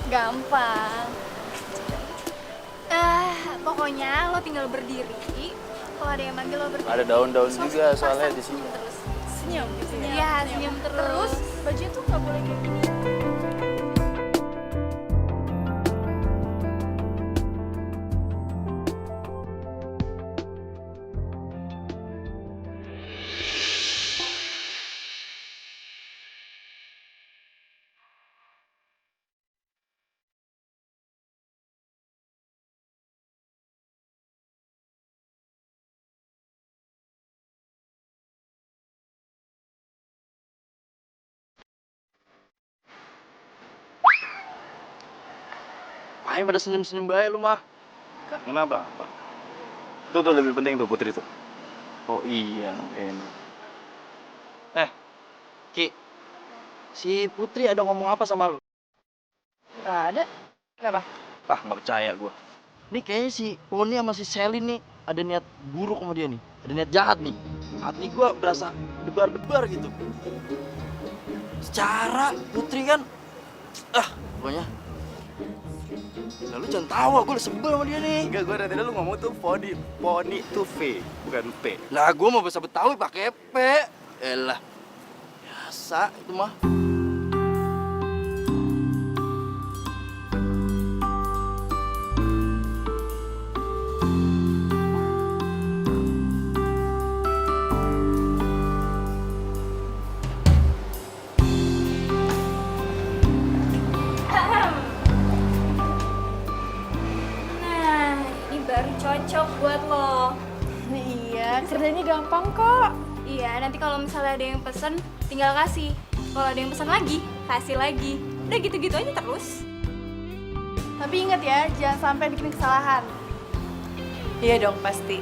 gampang. Pokoknya lo tinggal berdiri. Kalau ada yang manggil lo berdiri. Ada daun-daun juga soalnya pasang di sini. terus. Senyum gitu ya. Iya, senyum terus. Terus bajunya tuh nggak boleh kayak gini. Ayo pada senyum-senyum baik lu mah. Kenapa? Tuh lebih penting tuh Putri tuh. Oh iya, enak. Ki, si Putri ada ngomong apa sama lu? Nggak ada. Kenapa? Ah, nggak percaya gua. Ini kayaknya si Poni sama si Selin nih ada niat buruk sama dia nih. Ada niat jahat nih. Hati gua berasa debar-debar gitu. Secara Putri kan Pokoknya. Nah, lu jangan tawa, gue udah sebel sama dia nih. Enggak, gue dari tadi lu ngomong tuh poni tuh V, bukan P. Lah, gue mau bahasa Betawi pakai P. Elah. Biasa itu mah. Nah, ini baru cocok buat lo. Iya, kerjanya gampang kok. Iya, nanti kalau misalnya ada yang pesen, tinggal kasih. Kalau ada yang pesen lagi, kasih lagi. Udah gitu-gitu aja terus. Tapi ingat ya, jangan sampai bikin kesalahan. Iya dong, pasti.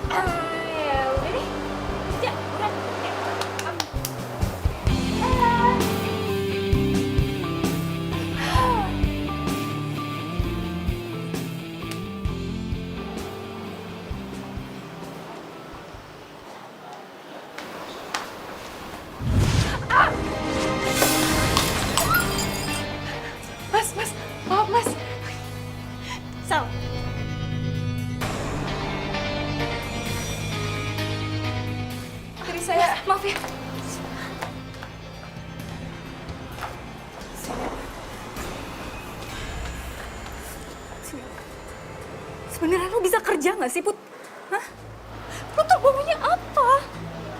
Ya udah deh. Ya, udah. Mas, maaf mas. Sal. Jadi saya, Maaf ya. Sebenarnya lo bisa kerja nggak sih, Put? Hah? Lo tuh maunya apa?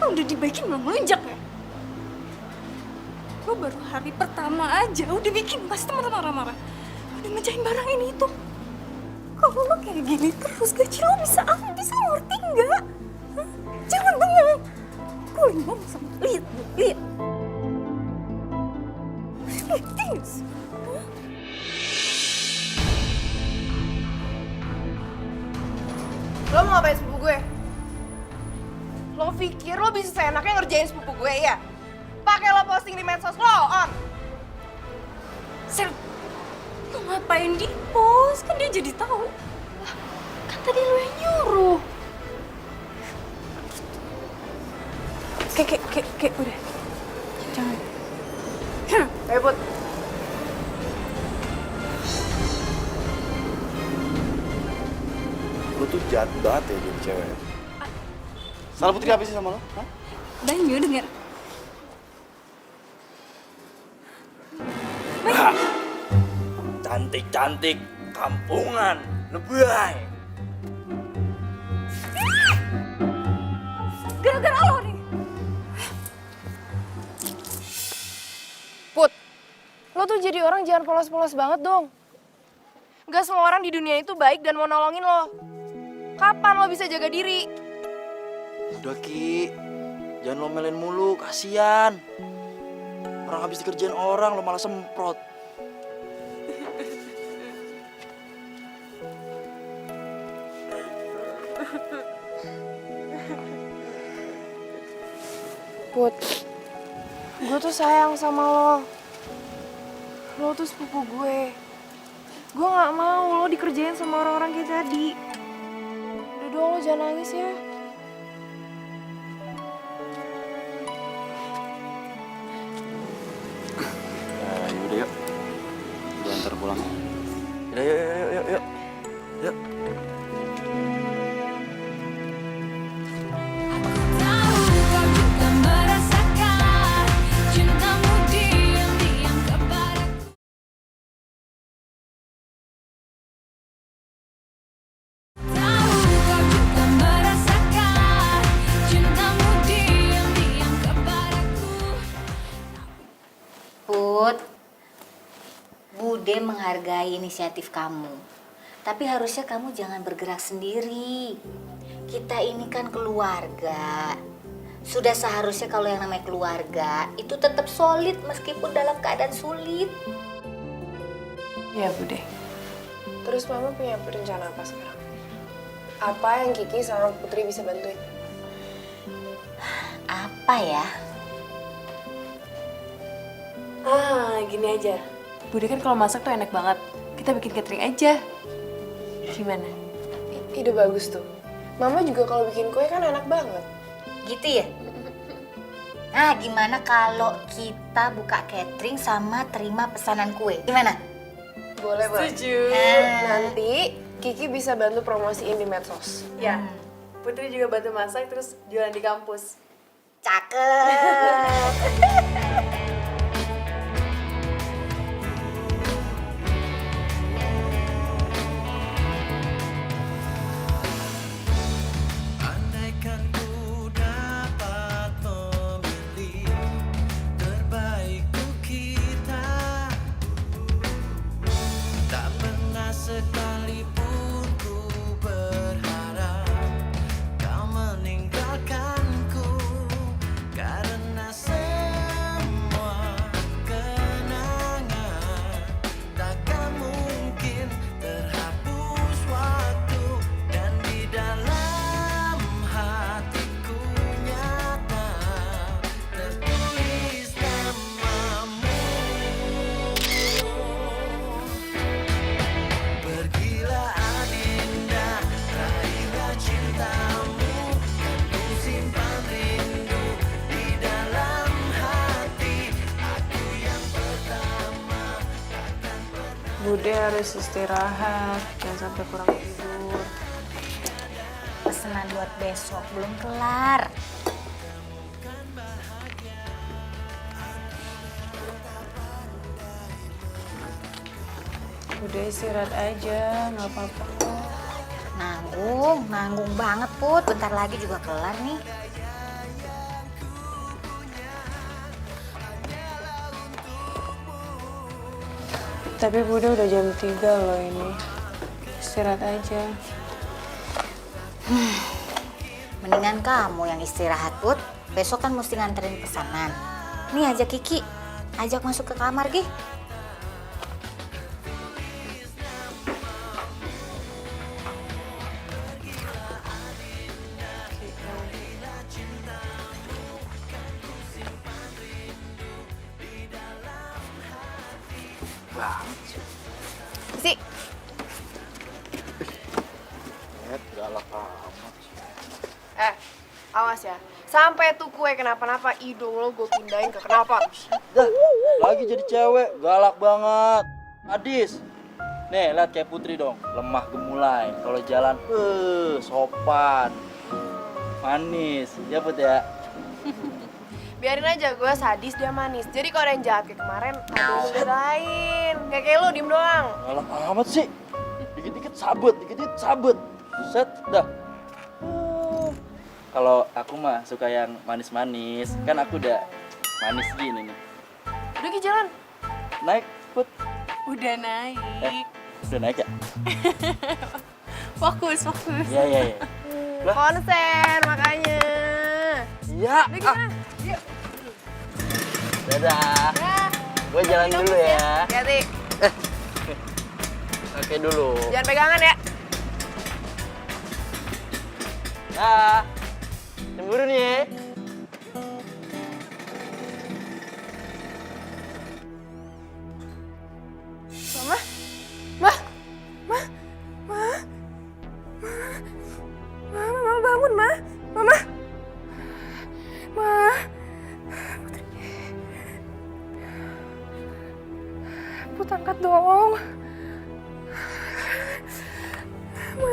Lo udah dibaikin belum melunjak ya? Lo baru hari pertama aja udah bikin customer marah-marah. Udah mecahin barang ini itu. Kalau lo kayak gini terus gaji lo bisa habis, lo ngerti nggak? Hah? Jangan bengong. Gue ngomong sama lihat. Ngerti nggak sih? Hah? Lo mau ngapain sepupu gue? Lo pikir lo bisa seenaknya ngerjain sepupu gue ya? Pakai lo posting di medsos lo on. Sel, lo ngapain di post? Kan dia jadi tahu. Lah, kan tadi lo yang nyuruh. Kayak udah. Jangan. Ayo Put. Lu tuh jahat banget ya jadi cewek. Salah Putri apa sih sama lo? Hah? Banyu denger. Cantik-cantik kampungan. Lebay. Gara-gara lo nih. Put, lo tuh jadi orang jangan polos-polos banget dong. Gak semua orang di dunia itu baik dan mau nolongin lo. Kapan lo bisa jaga diri? Udah Ki, jangan lomelin mulu, kasihan. Orang habis dikerjain orang, lo malah semprot. Put, gue tuh sayang sama lo. Lo tuh sepupu gue. Gue gak mau lo dikerjain sama orang-orang kayak tadi. Udah dong, lo jangan nangis ya. Yaudah yuk. Gue antar pulang. Yuk. Yuk. Put, Bude menghargai inisiatif kamu. Tapi harusnya kamu jangan bergerak sendiri. Kita ini kan keluarga. Sudah seharusnya kalau yang namanya keluarga itu tetap solid meskipun dalam keadaan sulit. Iya Bude. Terus Mama punya rencana apa sekarang? Apa yang Kiki sama Putri bisa bantuin? Apa ya? Gini aja. Bude kan kalau masak tuh enak banget. Kita bikin catering aja. Gimana? Ide bagus tuh. Mama juga kalau bikin kue kan enak banget. Gitu ya? Nah, gimana kalau kita buka catering sama terima pesanan kue? Gimana? Boleh, boleh. Setuju. Nanti Kiki bisa bantu promosiin di medsos. Ya, Putri juga bantu masak terus jualan di kampus. Cakep. Andaikan ku dapat memilih terbaik untuk kita, tak pernah sekalipun ku berharap kau meninggalkanku, karena semua kenangan takkan mungkin terhapus waktu, dan di dalam hatiku nyata tertulis namamu. Pergilah Adinda, raihlah cintamu, kan ku simpan rindu di dalam hati. Aku yang pertama takkan pernah. Bude harus istirahat, jangan sampai kurang tidur. Pesanan buat besok belum kelar. Udah istirahat aja, nggak apa-apa kok. Nanggung banget Put. Bentar lagi juga kelar nih. Tapi Bude udah jam 3 loh ini. Istirahat aja. Mendingan kamu yang istirahat Put. Besok kan mesti nganterin pesanan. Nih ajak Kiki, ajak masuk ke kamar Gi. Si, Galak amat. awas ya. Sampai tuh kue kenapa-napa, hidung lo gue pindahin ke kenapa. Dah, lagi jadi cewek, galak banget. Adis. Nih, lihat kayak Putri dong, lemah gemulai. Kalau jalan, sopan. Manis, ya Put ya. Biarin aja, gue sadis, dia manis. Jadi kalau ada yang jahat kayak kemarin, ada yang ngebelain. Gak kayak lo, diem doang. Galak amat sih. Dikit-dikit sabut, dikit-dikit sabut. Set, dah. Kalau aku mah suka yang manis-manis. Kan aku udah manis gini nih. Udah Ki, jalan. Naik, Put. Udah naik. Udah naik ya? Fokus. Iya, iya, iya. Konsen makanya. Iya. Udah gimana? Yuk. Dadah. Dah. Gue jalan dulu ya. Hati-hati. Oke dulu. Jangan pegangan ya. Dah. Cemburu nih ya. Mama? Mama bangun, Ma. Mama. Putri. Put, angkat dong. Ma.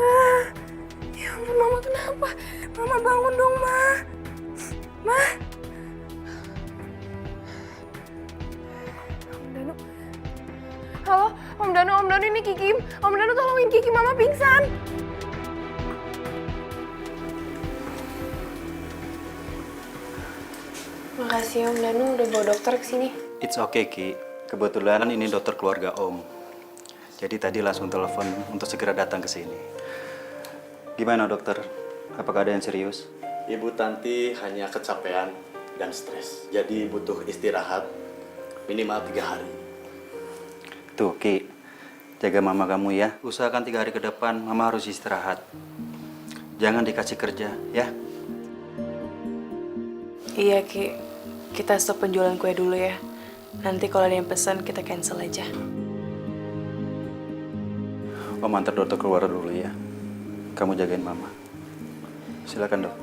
Ya ampun, Mama kenapa? Mama bangun dong, Ma. Ma. Om Danu. Halo, Om Danu ini Kiki. Om Danu tolongin Kiki, Mama pingsan. Makasih Om Danu udah bawa dokter ke sini. It's okay, Ki. Kebetulan ini dokter keluarga Om. Jadi tadi langsung telepon untuk segera datang ke sini. Gimana dokter? Apakah ada yang serius? Ibu Tanti hanya kecapean dan stres. Jadi butuh istirahat minimal 3 hari. Tuh, Ki. Jaga mama kamu ya. Usahakan 3 hari ke depan mama harus istirahat. Jangan dikasih kerja, ya. Iya Ki, kita stop penjualan kue dulu ya. Nanti kalau ada yang pesan kita cancel aja. Om antar dokter keluar dulu ya. Kamu jagain mama. Silakan dok.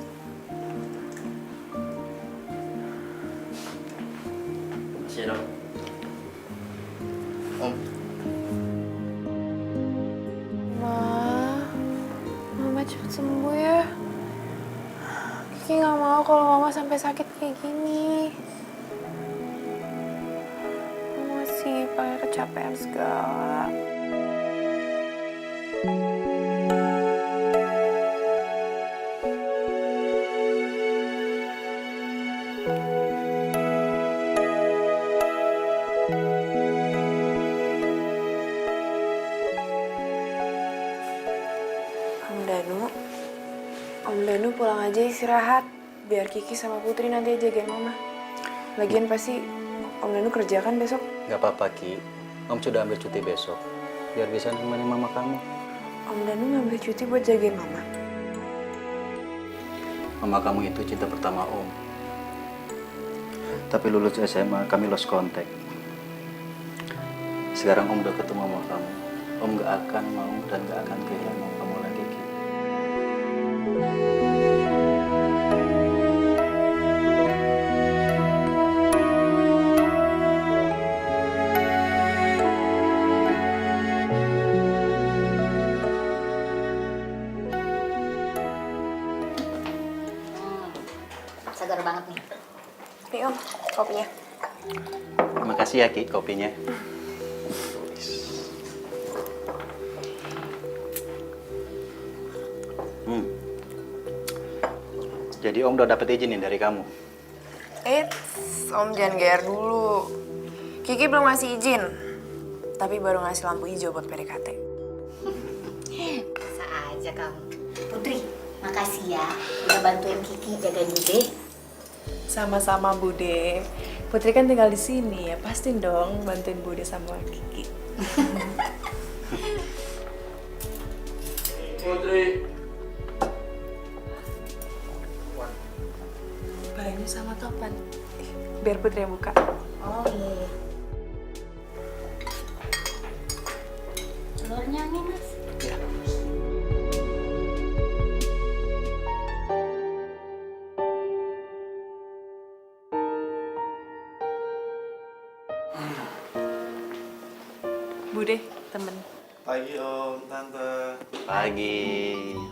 ya dok. Om. Mama cepet sembuh ya. Kiki nggak mau kalau Mama sampai sakit kayak gini. Mama sih pakai kecapean segala. Om Danu pulang aja istirahat, biar Kiki sama Putri nanti jagain Mama. Lagian pasti Om Danu kerja kan besok? Gak apa-apa, Ki. Om sudah ambil cuti besok, biar bisa nemenin mama kamu. Om Danu ngambil cuti buat jagain Mama? Mama kamu itu cinta pertama Om. Tapi lulus SMA, kami lost contact. Sekarang Om udah ketemu sama kamu. Om gak akan mau dan gak akan kehilangan kamu lagi, Ki. Segar banget nih. Nih Om, kopinya. Terima kasih ya, Ki, kopinya. Jadi Om udah dapet izin nih dari kamu? Om jangan GR dulu. Kiki belum ngasih izin, tapi baru ngasih lampu hijau buat PDKT. Bisa aja kamu. Putri, makasih ya udah bantuin Kiki jagain Bude. Sama-sama Bude. Putri kan tinggal di sini ya, pasti dong bantuin Bude sama Kiki. Putri. Bajunya sama topan. Biar Putri yang buka. Oh iya. Telurnya nih Mas. Ya. Bude, temen. Pagi Om, Tante. Pagi.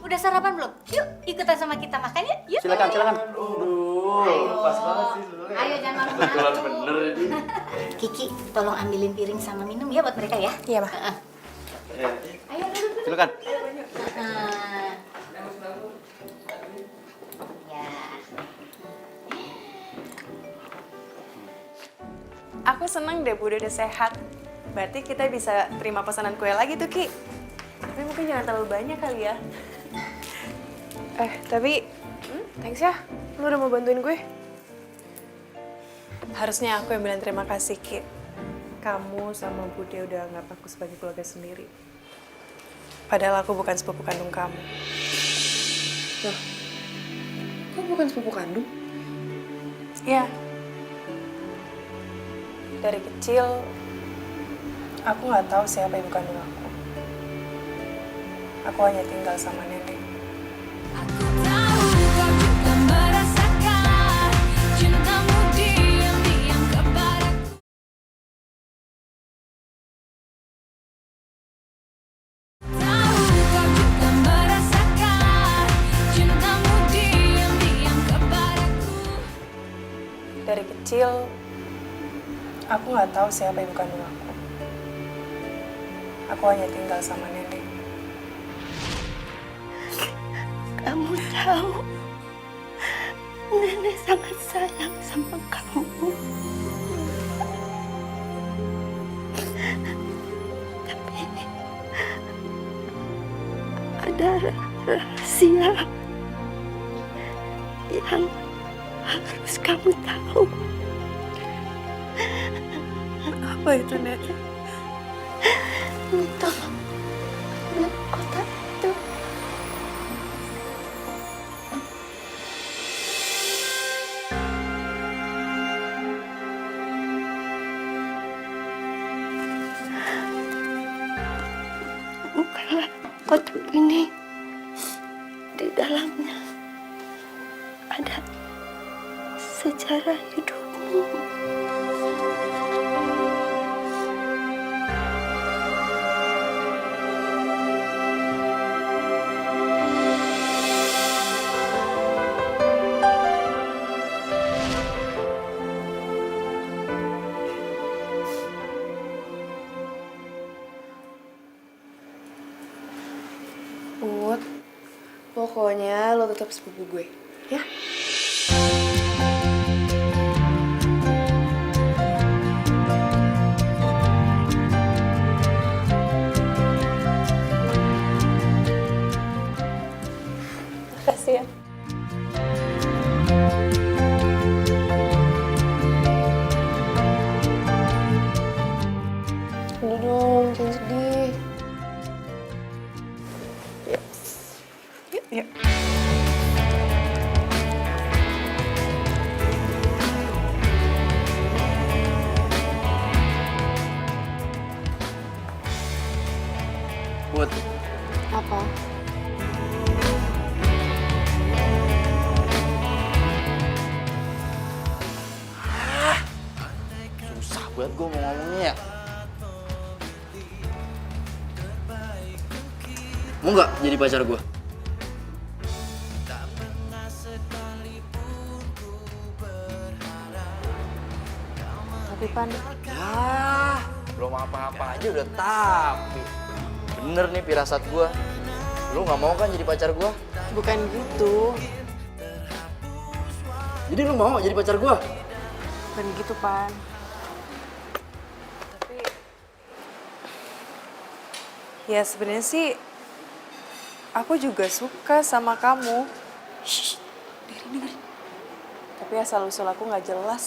Udah sarapan belum? Yuk ikutan sama kita makan ya. Yuk. Silakan, silakan. Ayo. Pas banget sih sebenarnya. Ayo jangan malu. Kebetulan bener ini. Kiki, tolong ambilin piring sama minum ya buat mereka ya. Iya, Ma. Ya. Ayo duduk. Silakan. Ya. Aku seneng deh Bude udah sehat. Berarti kita bisa terima pesanan kue lagi tuh, Ki. Tapi mungkin jangan terlalu banyak kali ya. Tapi thanks ya, lu udah mau bantuin gue. Harusnya aku yang bilang terima kasih, Ki. Kamu sama Bude udah anggap aku sebagai keluarga sendiri. Padahal aku bukan sepupu kandung kamu. Loh, kok bukan sepupu kandung? Iya. Dari kecil, aku nggak tahu siapa ibu kandung aku. Aku hanya tinggal sama nenek. Aku tahu kau juga merasakan cintamu diam-diam kepadaku. Tahu kau juga merasakan cintamu diam-diam kepadaku. Dari kecil, aku nggak tahu siapa ibu kandung aku. Aku hanya tinggal sama nenek. Kamu tahu, nenek sangat sayang sama kamu. Tapi ada rahasia yang harus kamu tahu. Apa itu, Nek? Untuk kota itu. Bukalah kotak ini. Di dalamnya ada sejarah hidupmu. Pokoknya lo tetap sepupu gue, ya? Makasih ya. Udah dong, jangan sedih. Yuk, yuk. Put, Apa? susah banget gue mau ngomongnya ya. Mau nggak jadi pacar gue? Tapi Pan, Ya, belum apa-apa aja udah tapi. Bener nih firasat gue. Lu nggak mau kan jadi pacar gue? bukan gitu. Jadi lu mau jadi pacar gue? Bukan gitu, Pan. Tapi ya sebenarnya sih aku juga suka sama kamu. Shh, dengerin. Tapi asal usul aku nggak jelas.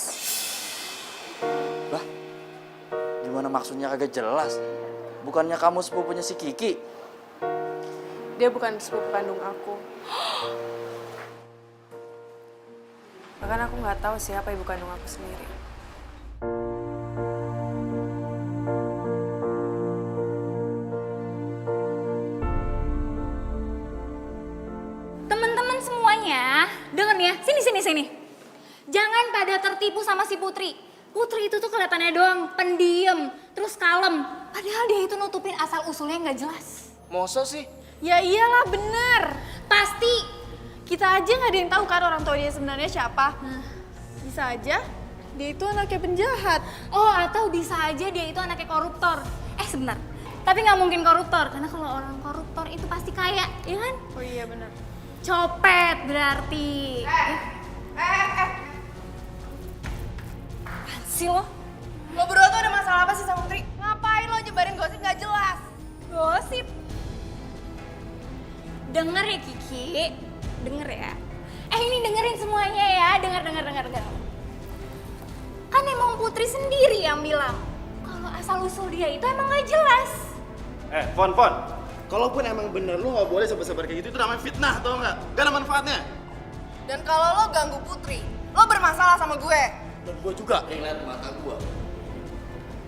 Lah, gimana maksudnya kagak jelas? Bukannya kamu sepupunya si Kiki? Dia bukan sepupu kandung aku. Bahkan aku nggak tahu siapa ibu kandung aku sendiri. Teman-teman semuanya, denger nih ya, sini. Jangan pada tertipu sama si Putri. Putri itu tuh kelihatannya doang pendiam, terus kalem. Padahal dia itu nutupin asal usulnya nggak jelas. Masa sih? Ya iyalah bener. Pasti. Kita aja nggak ada yang tahu kan orang tua dia sebenarnya siapa. Bisa aja dia itu anaknya penjahat. Oh, atau bisa aja dia itu anaknya koruptor. Sebentar. Tapi nggak mungkin koruptor, karena kalau orang koruptor itu pasti kaya, ya kan? Oh iya bener. Copet berarti. Apaan sih lo? Lo berdua tuh ada masalah apa sih sama Putri? Ngapain lo nyebarin gosip nggak jelas? Gosip. Denger ya Kiki, denger ya. Ini dengerin semuanya ya, denger. Kan emang Putri sendiri yang bilang kalau asal usul dia itu emang gak jelas. Fon. Kalaupun emang bener lu nggak boleh sabar-sabar kayak gitu, itu namanya fitnah, tau nggak? Gak ada manfaatnya. Dan kalau lo ganggu Putri, lo bermasalah sama gue. Dan gue juga yang lihat mata gue.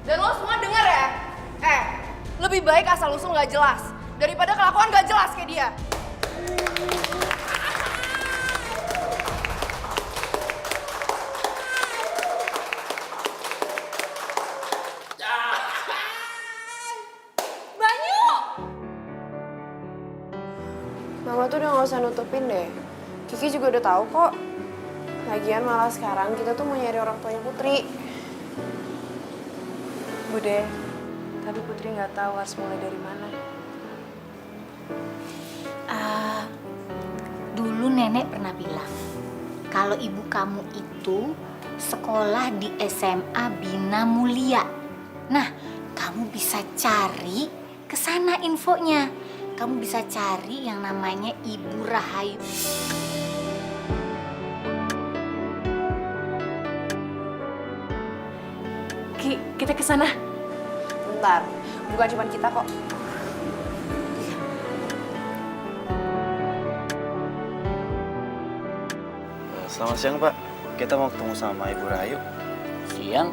Dan lo semua denger ya. Lebih baik asal usul nggak jelas daripada kelakuan nggak jelas kayak dia. Banyu! Mama tuh udah nggak usah nutupin deh. Kiki juga udah tahu kok. Lagian malah sekarang kita tuh mau nyari orang tuanya Putri. Bude, tapi Putri nggak tahu harus mulai dari mana. Dulu nenek pernah bilang, kalau ibu kamu itu sekolah di SMA Bina Mulia. Nah, kamu bisa cari ke sana infonya. Kamu bisa cari yang namanya Ibu Rahayu. Ki, kita ke sana. Bentar, bukan cuma kita kok. Selamat siang, Pak. Kita mau ketemu sama Ibu Rahayu. Siang,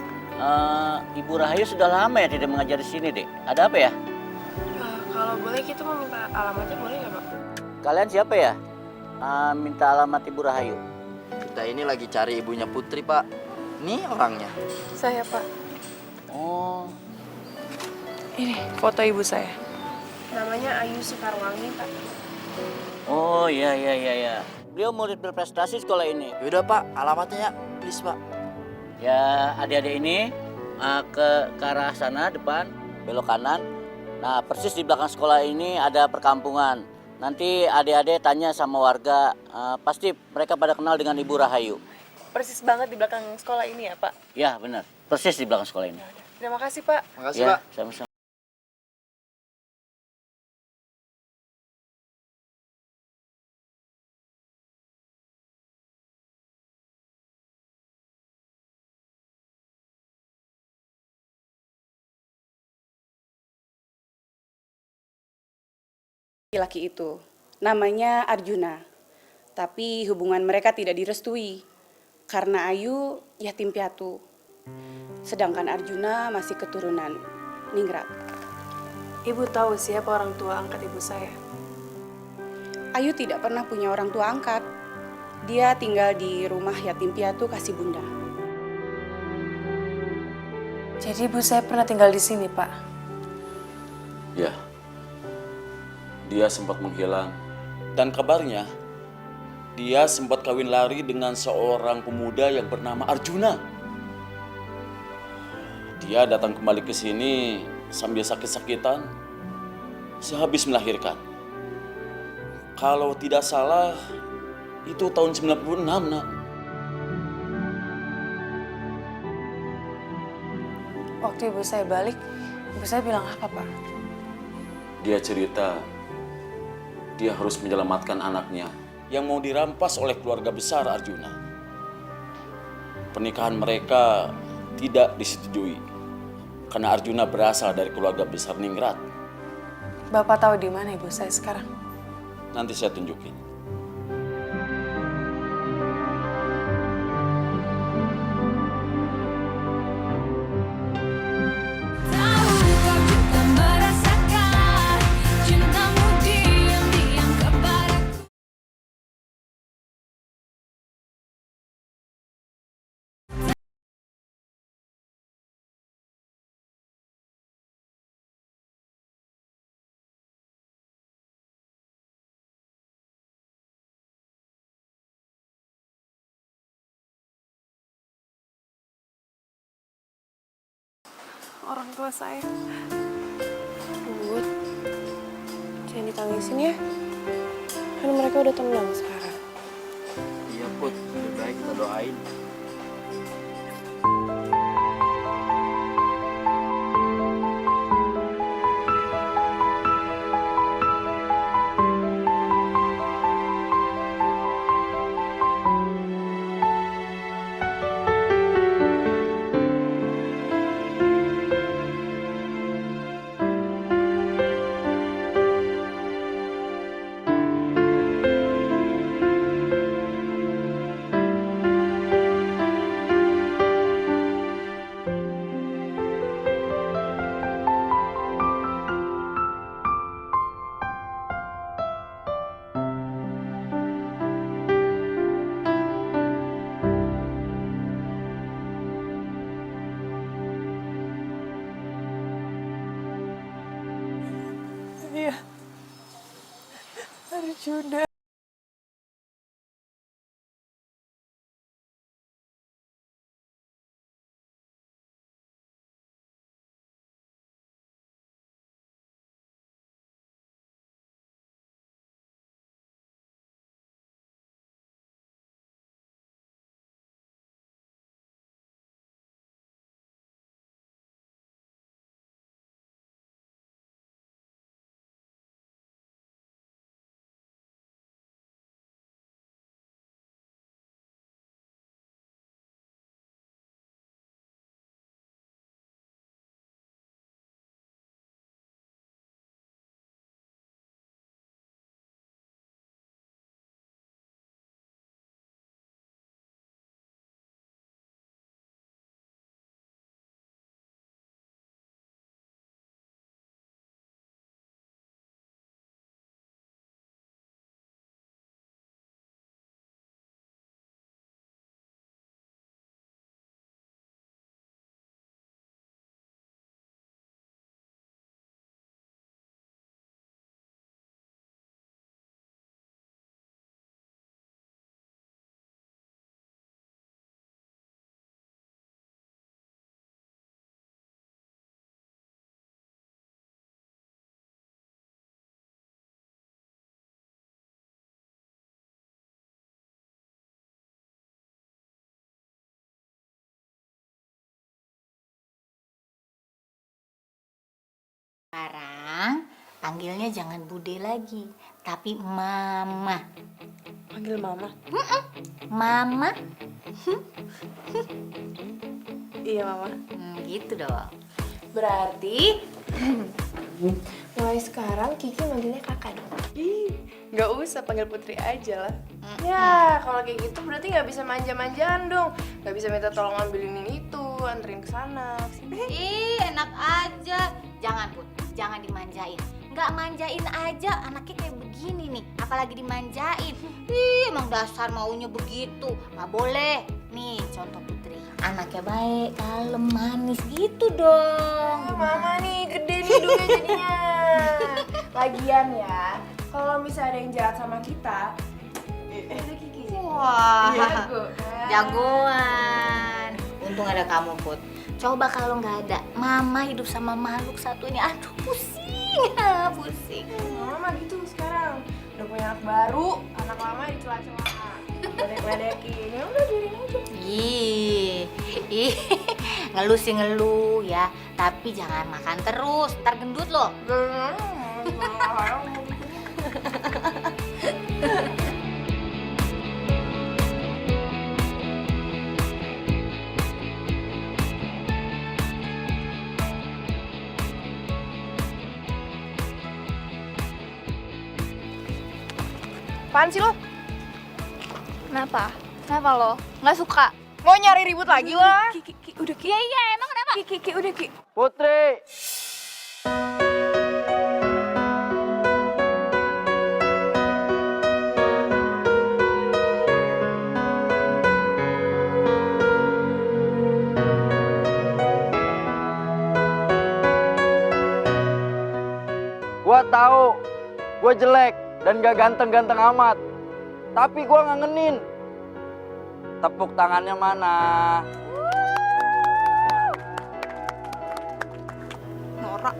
Ibu Rahayu sudah lama ya tidak mengajar di sini, Dek. Ada apa ya? Kalau boleh kita mau minta alamatnya boleh nggak, Pak? Kalian siapa ya? Minta alamat Ibu Rahayu. Kita ini lagi cari ibunya Putri, Pak. Nih orangnya. Saya, Pak. Oh, Ini foto ibu saya. Namanya Ayu Soekarwangi, Pak. oh iya. Beliau murid berprestasi sekolah ini. Yaudah, Pak, alamatnya ya, please, Pak. Ya, adik-adik ini ke arah sana depan, belok kanan. Nah, persis di belakang sekolah ini ada perkampungan. Nanti adik-adik tanya sama warga, pasti mereka pada kenal dengan Ibu Rahayu. Persis banget di belakang sekolah ini ya, Pak? Ya, benar. Persis di belakang sekolah ini. Terima kasih, Pak. Makasih, Ya, Pak. sama-sama. Laki itu namanya Arjuna, tapi hubungan mereka tidak direstui karena Ayu yatim piatu, sedangkan Arjuna masih keturunan Ningrat. Ibu tahu siapa orang tua angkat ibu saya? Ayu tidak pernah punya orang tua angkat. Dia tinggal di rumah yatim piatu kasih bunda. Jadi ibu saya pernah tinggal di sini, Pak? Ya, dia sempat menghilang. Dan kabarnya, dia sempat kawin lari dengan seorang pemuda yang bernama Arjuna. Dia datang kembali ke sini sambil sakit-sakitan sehabis melahirkan. Kalau tidak salah, itu tahun 96, Nak. Waktu ibu saya balik, ibu saya bilang apa, Pak? Dia cerita dia harus menyelamatkan anaknya yang mau dirampas oleh keluarga besar Arjuna. Pernikahan mereka tidak disetujui karena Arjuna berasal dari keluarga besar Ningrat. Bapak tahu di mana ibu saya sekarang? Nanti saya tunjukin. Tahu kau juga merasakan cintamu diam-diam kepadaku. Orang tua saya. Bud, jangan ditangisin ya. Kan mereka udah tenang sekarang. Iya, Put. Lebih baik kita doain. Iya. Arjuna. Sekarang panggilnya jangan Bude lagi, tapi Mama. Panggil Mama? Mama? Iya, Mama. Gitu dong. Berarti mulai sekarang Kiki manggilnya kakak dong. Ih, nggak usah panggil Putri aja lah. Ya, kalau kayak gitu berarti nggak bisa manja-manjaan dong. Nggak bisa minta tolong ambilin ini itu, anterin ke sana, sini. Ih, enak aja. Jangan, Put. Jangan dimanjain. Nggak manjain aja, anaknya kayak begini nih. Apalagi dimanjain. Ih, emang dasar maunya begitu. Nggak boleh. Nih, contoh Putri. Anaknya baik, kalem, manis gitu dong. Mama nih, gede nih hidungnya jadinya. Lagian ya, kalau misalnya ada yang jahat sama kita, ada Kiki. Wah, Jago. jagoan. Untung ada kamu, Put. Coba kalau nggak ada, Mama hidup sama makhluk satu ini. Aduh, pusing. Pusing. Mama gitu sekarang. Udah punya anak baru, anak lama dicela-cela. Ledek-ledekin, ya udah biarin aja. Ih, ngeluh sih ngeluh ya. Tapi jangan makan terus, ntar gendut loh. Apaan sih lo? Kenapa? Kenapa lo? Nggak suka? Mau nyari ribut lagi lah? Kiki, udah Ki. Iya, emang kenapa? Kiki, udah Ki. Putri! Gua tahu, gua jelek dan gak ganteng-ganteng amat. Tapi gua ngangenin. Tepuk tangannya mana? Norak.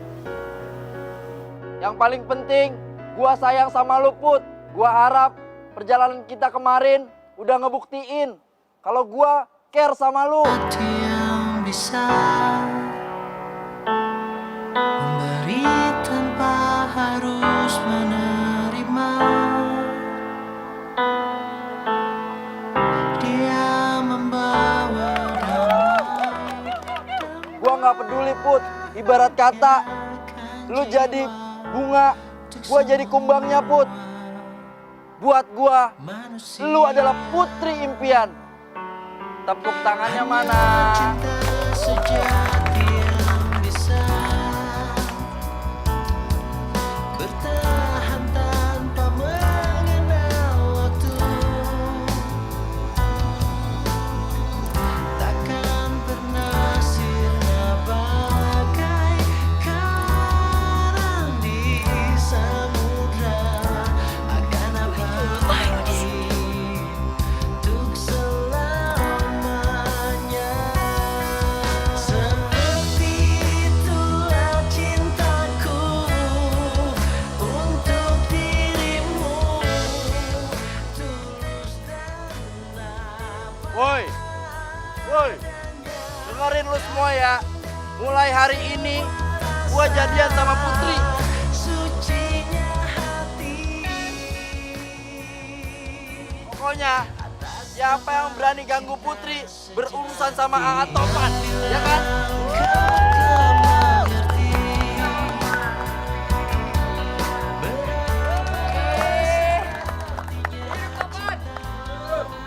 Yang paling penting, gua sayang sama lu, Put. Gua harap perjalanan kita kemarin udah ngebuktiin kalau gua care sama lu. Yang bisa memberi tanpa harus menerima. Dia membawa damai. Gua nggak peduli, Put. Ibarat kata, lu jadi bunga, gua jadi kumbangnya, Put. Buat gua, lu adalah putri impian. Tepuk tangannya mana? Sejati yang bisa bertahan tanpa mengenal waktu. Takkan pernah sirna bagai karang di samudra. Akan abadi untuk selamanya. Seperti itulah cintaku untuk dirimu. Tulus dan Woi, woi, dengerin lu semua ya. Mulai hari ini, gua jadian sama Putri. sucinya hati. Pokoknya, siapa yang berani ganggu Putri berurusan sama AA Topan, ya kan?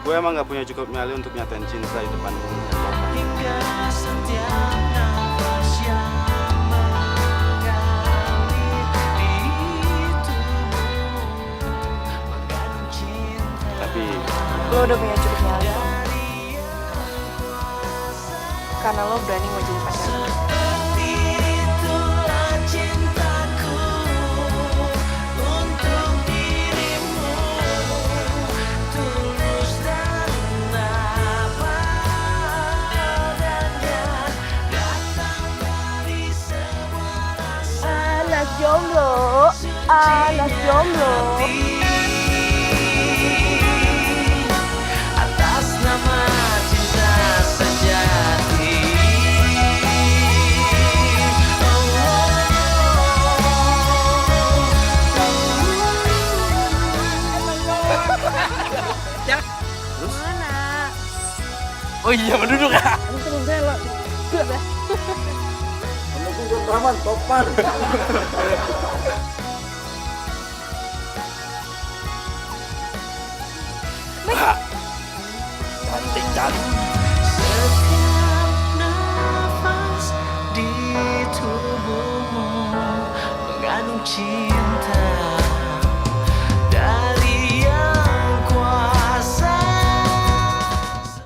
Gue emang gak punya cukup nyali untuk nyatain cinta di depan umum. Hingga setiap nafas yang mengalir di tubuhmu mengandung cinta. Tapi Lo udah punya cukup nyali kok. Karena lo berani mau jadi pacar gue. Seperti itulah cintaku untuk dirimu. Tulus dan apa adanya, datang dari semua rasa. Anak jomblo, anak jomblo. Atas nama cinta sejati. Oh, oh, oh. Oh iya, menduduk ya. Turun rela. Kamu tuh buat Rahman, topan. Cantik, cantik. Setiap nafas di tubuhmu mengandung cinta.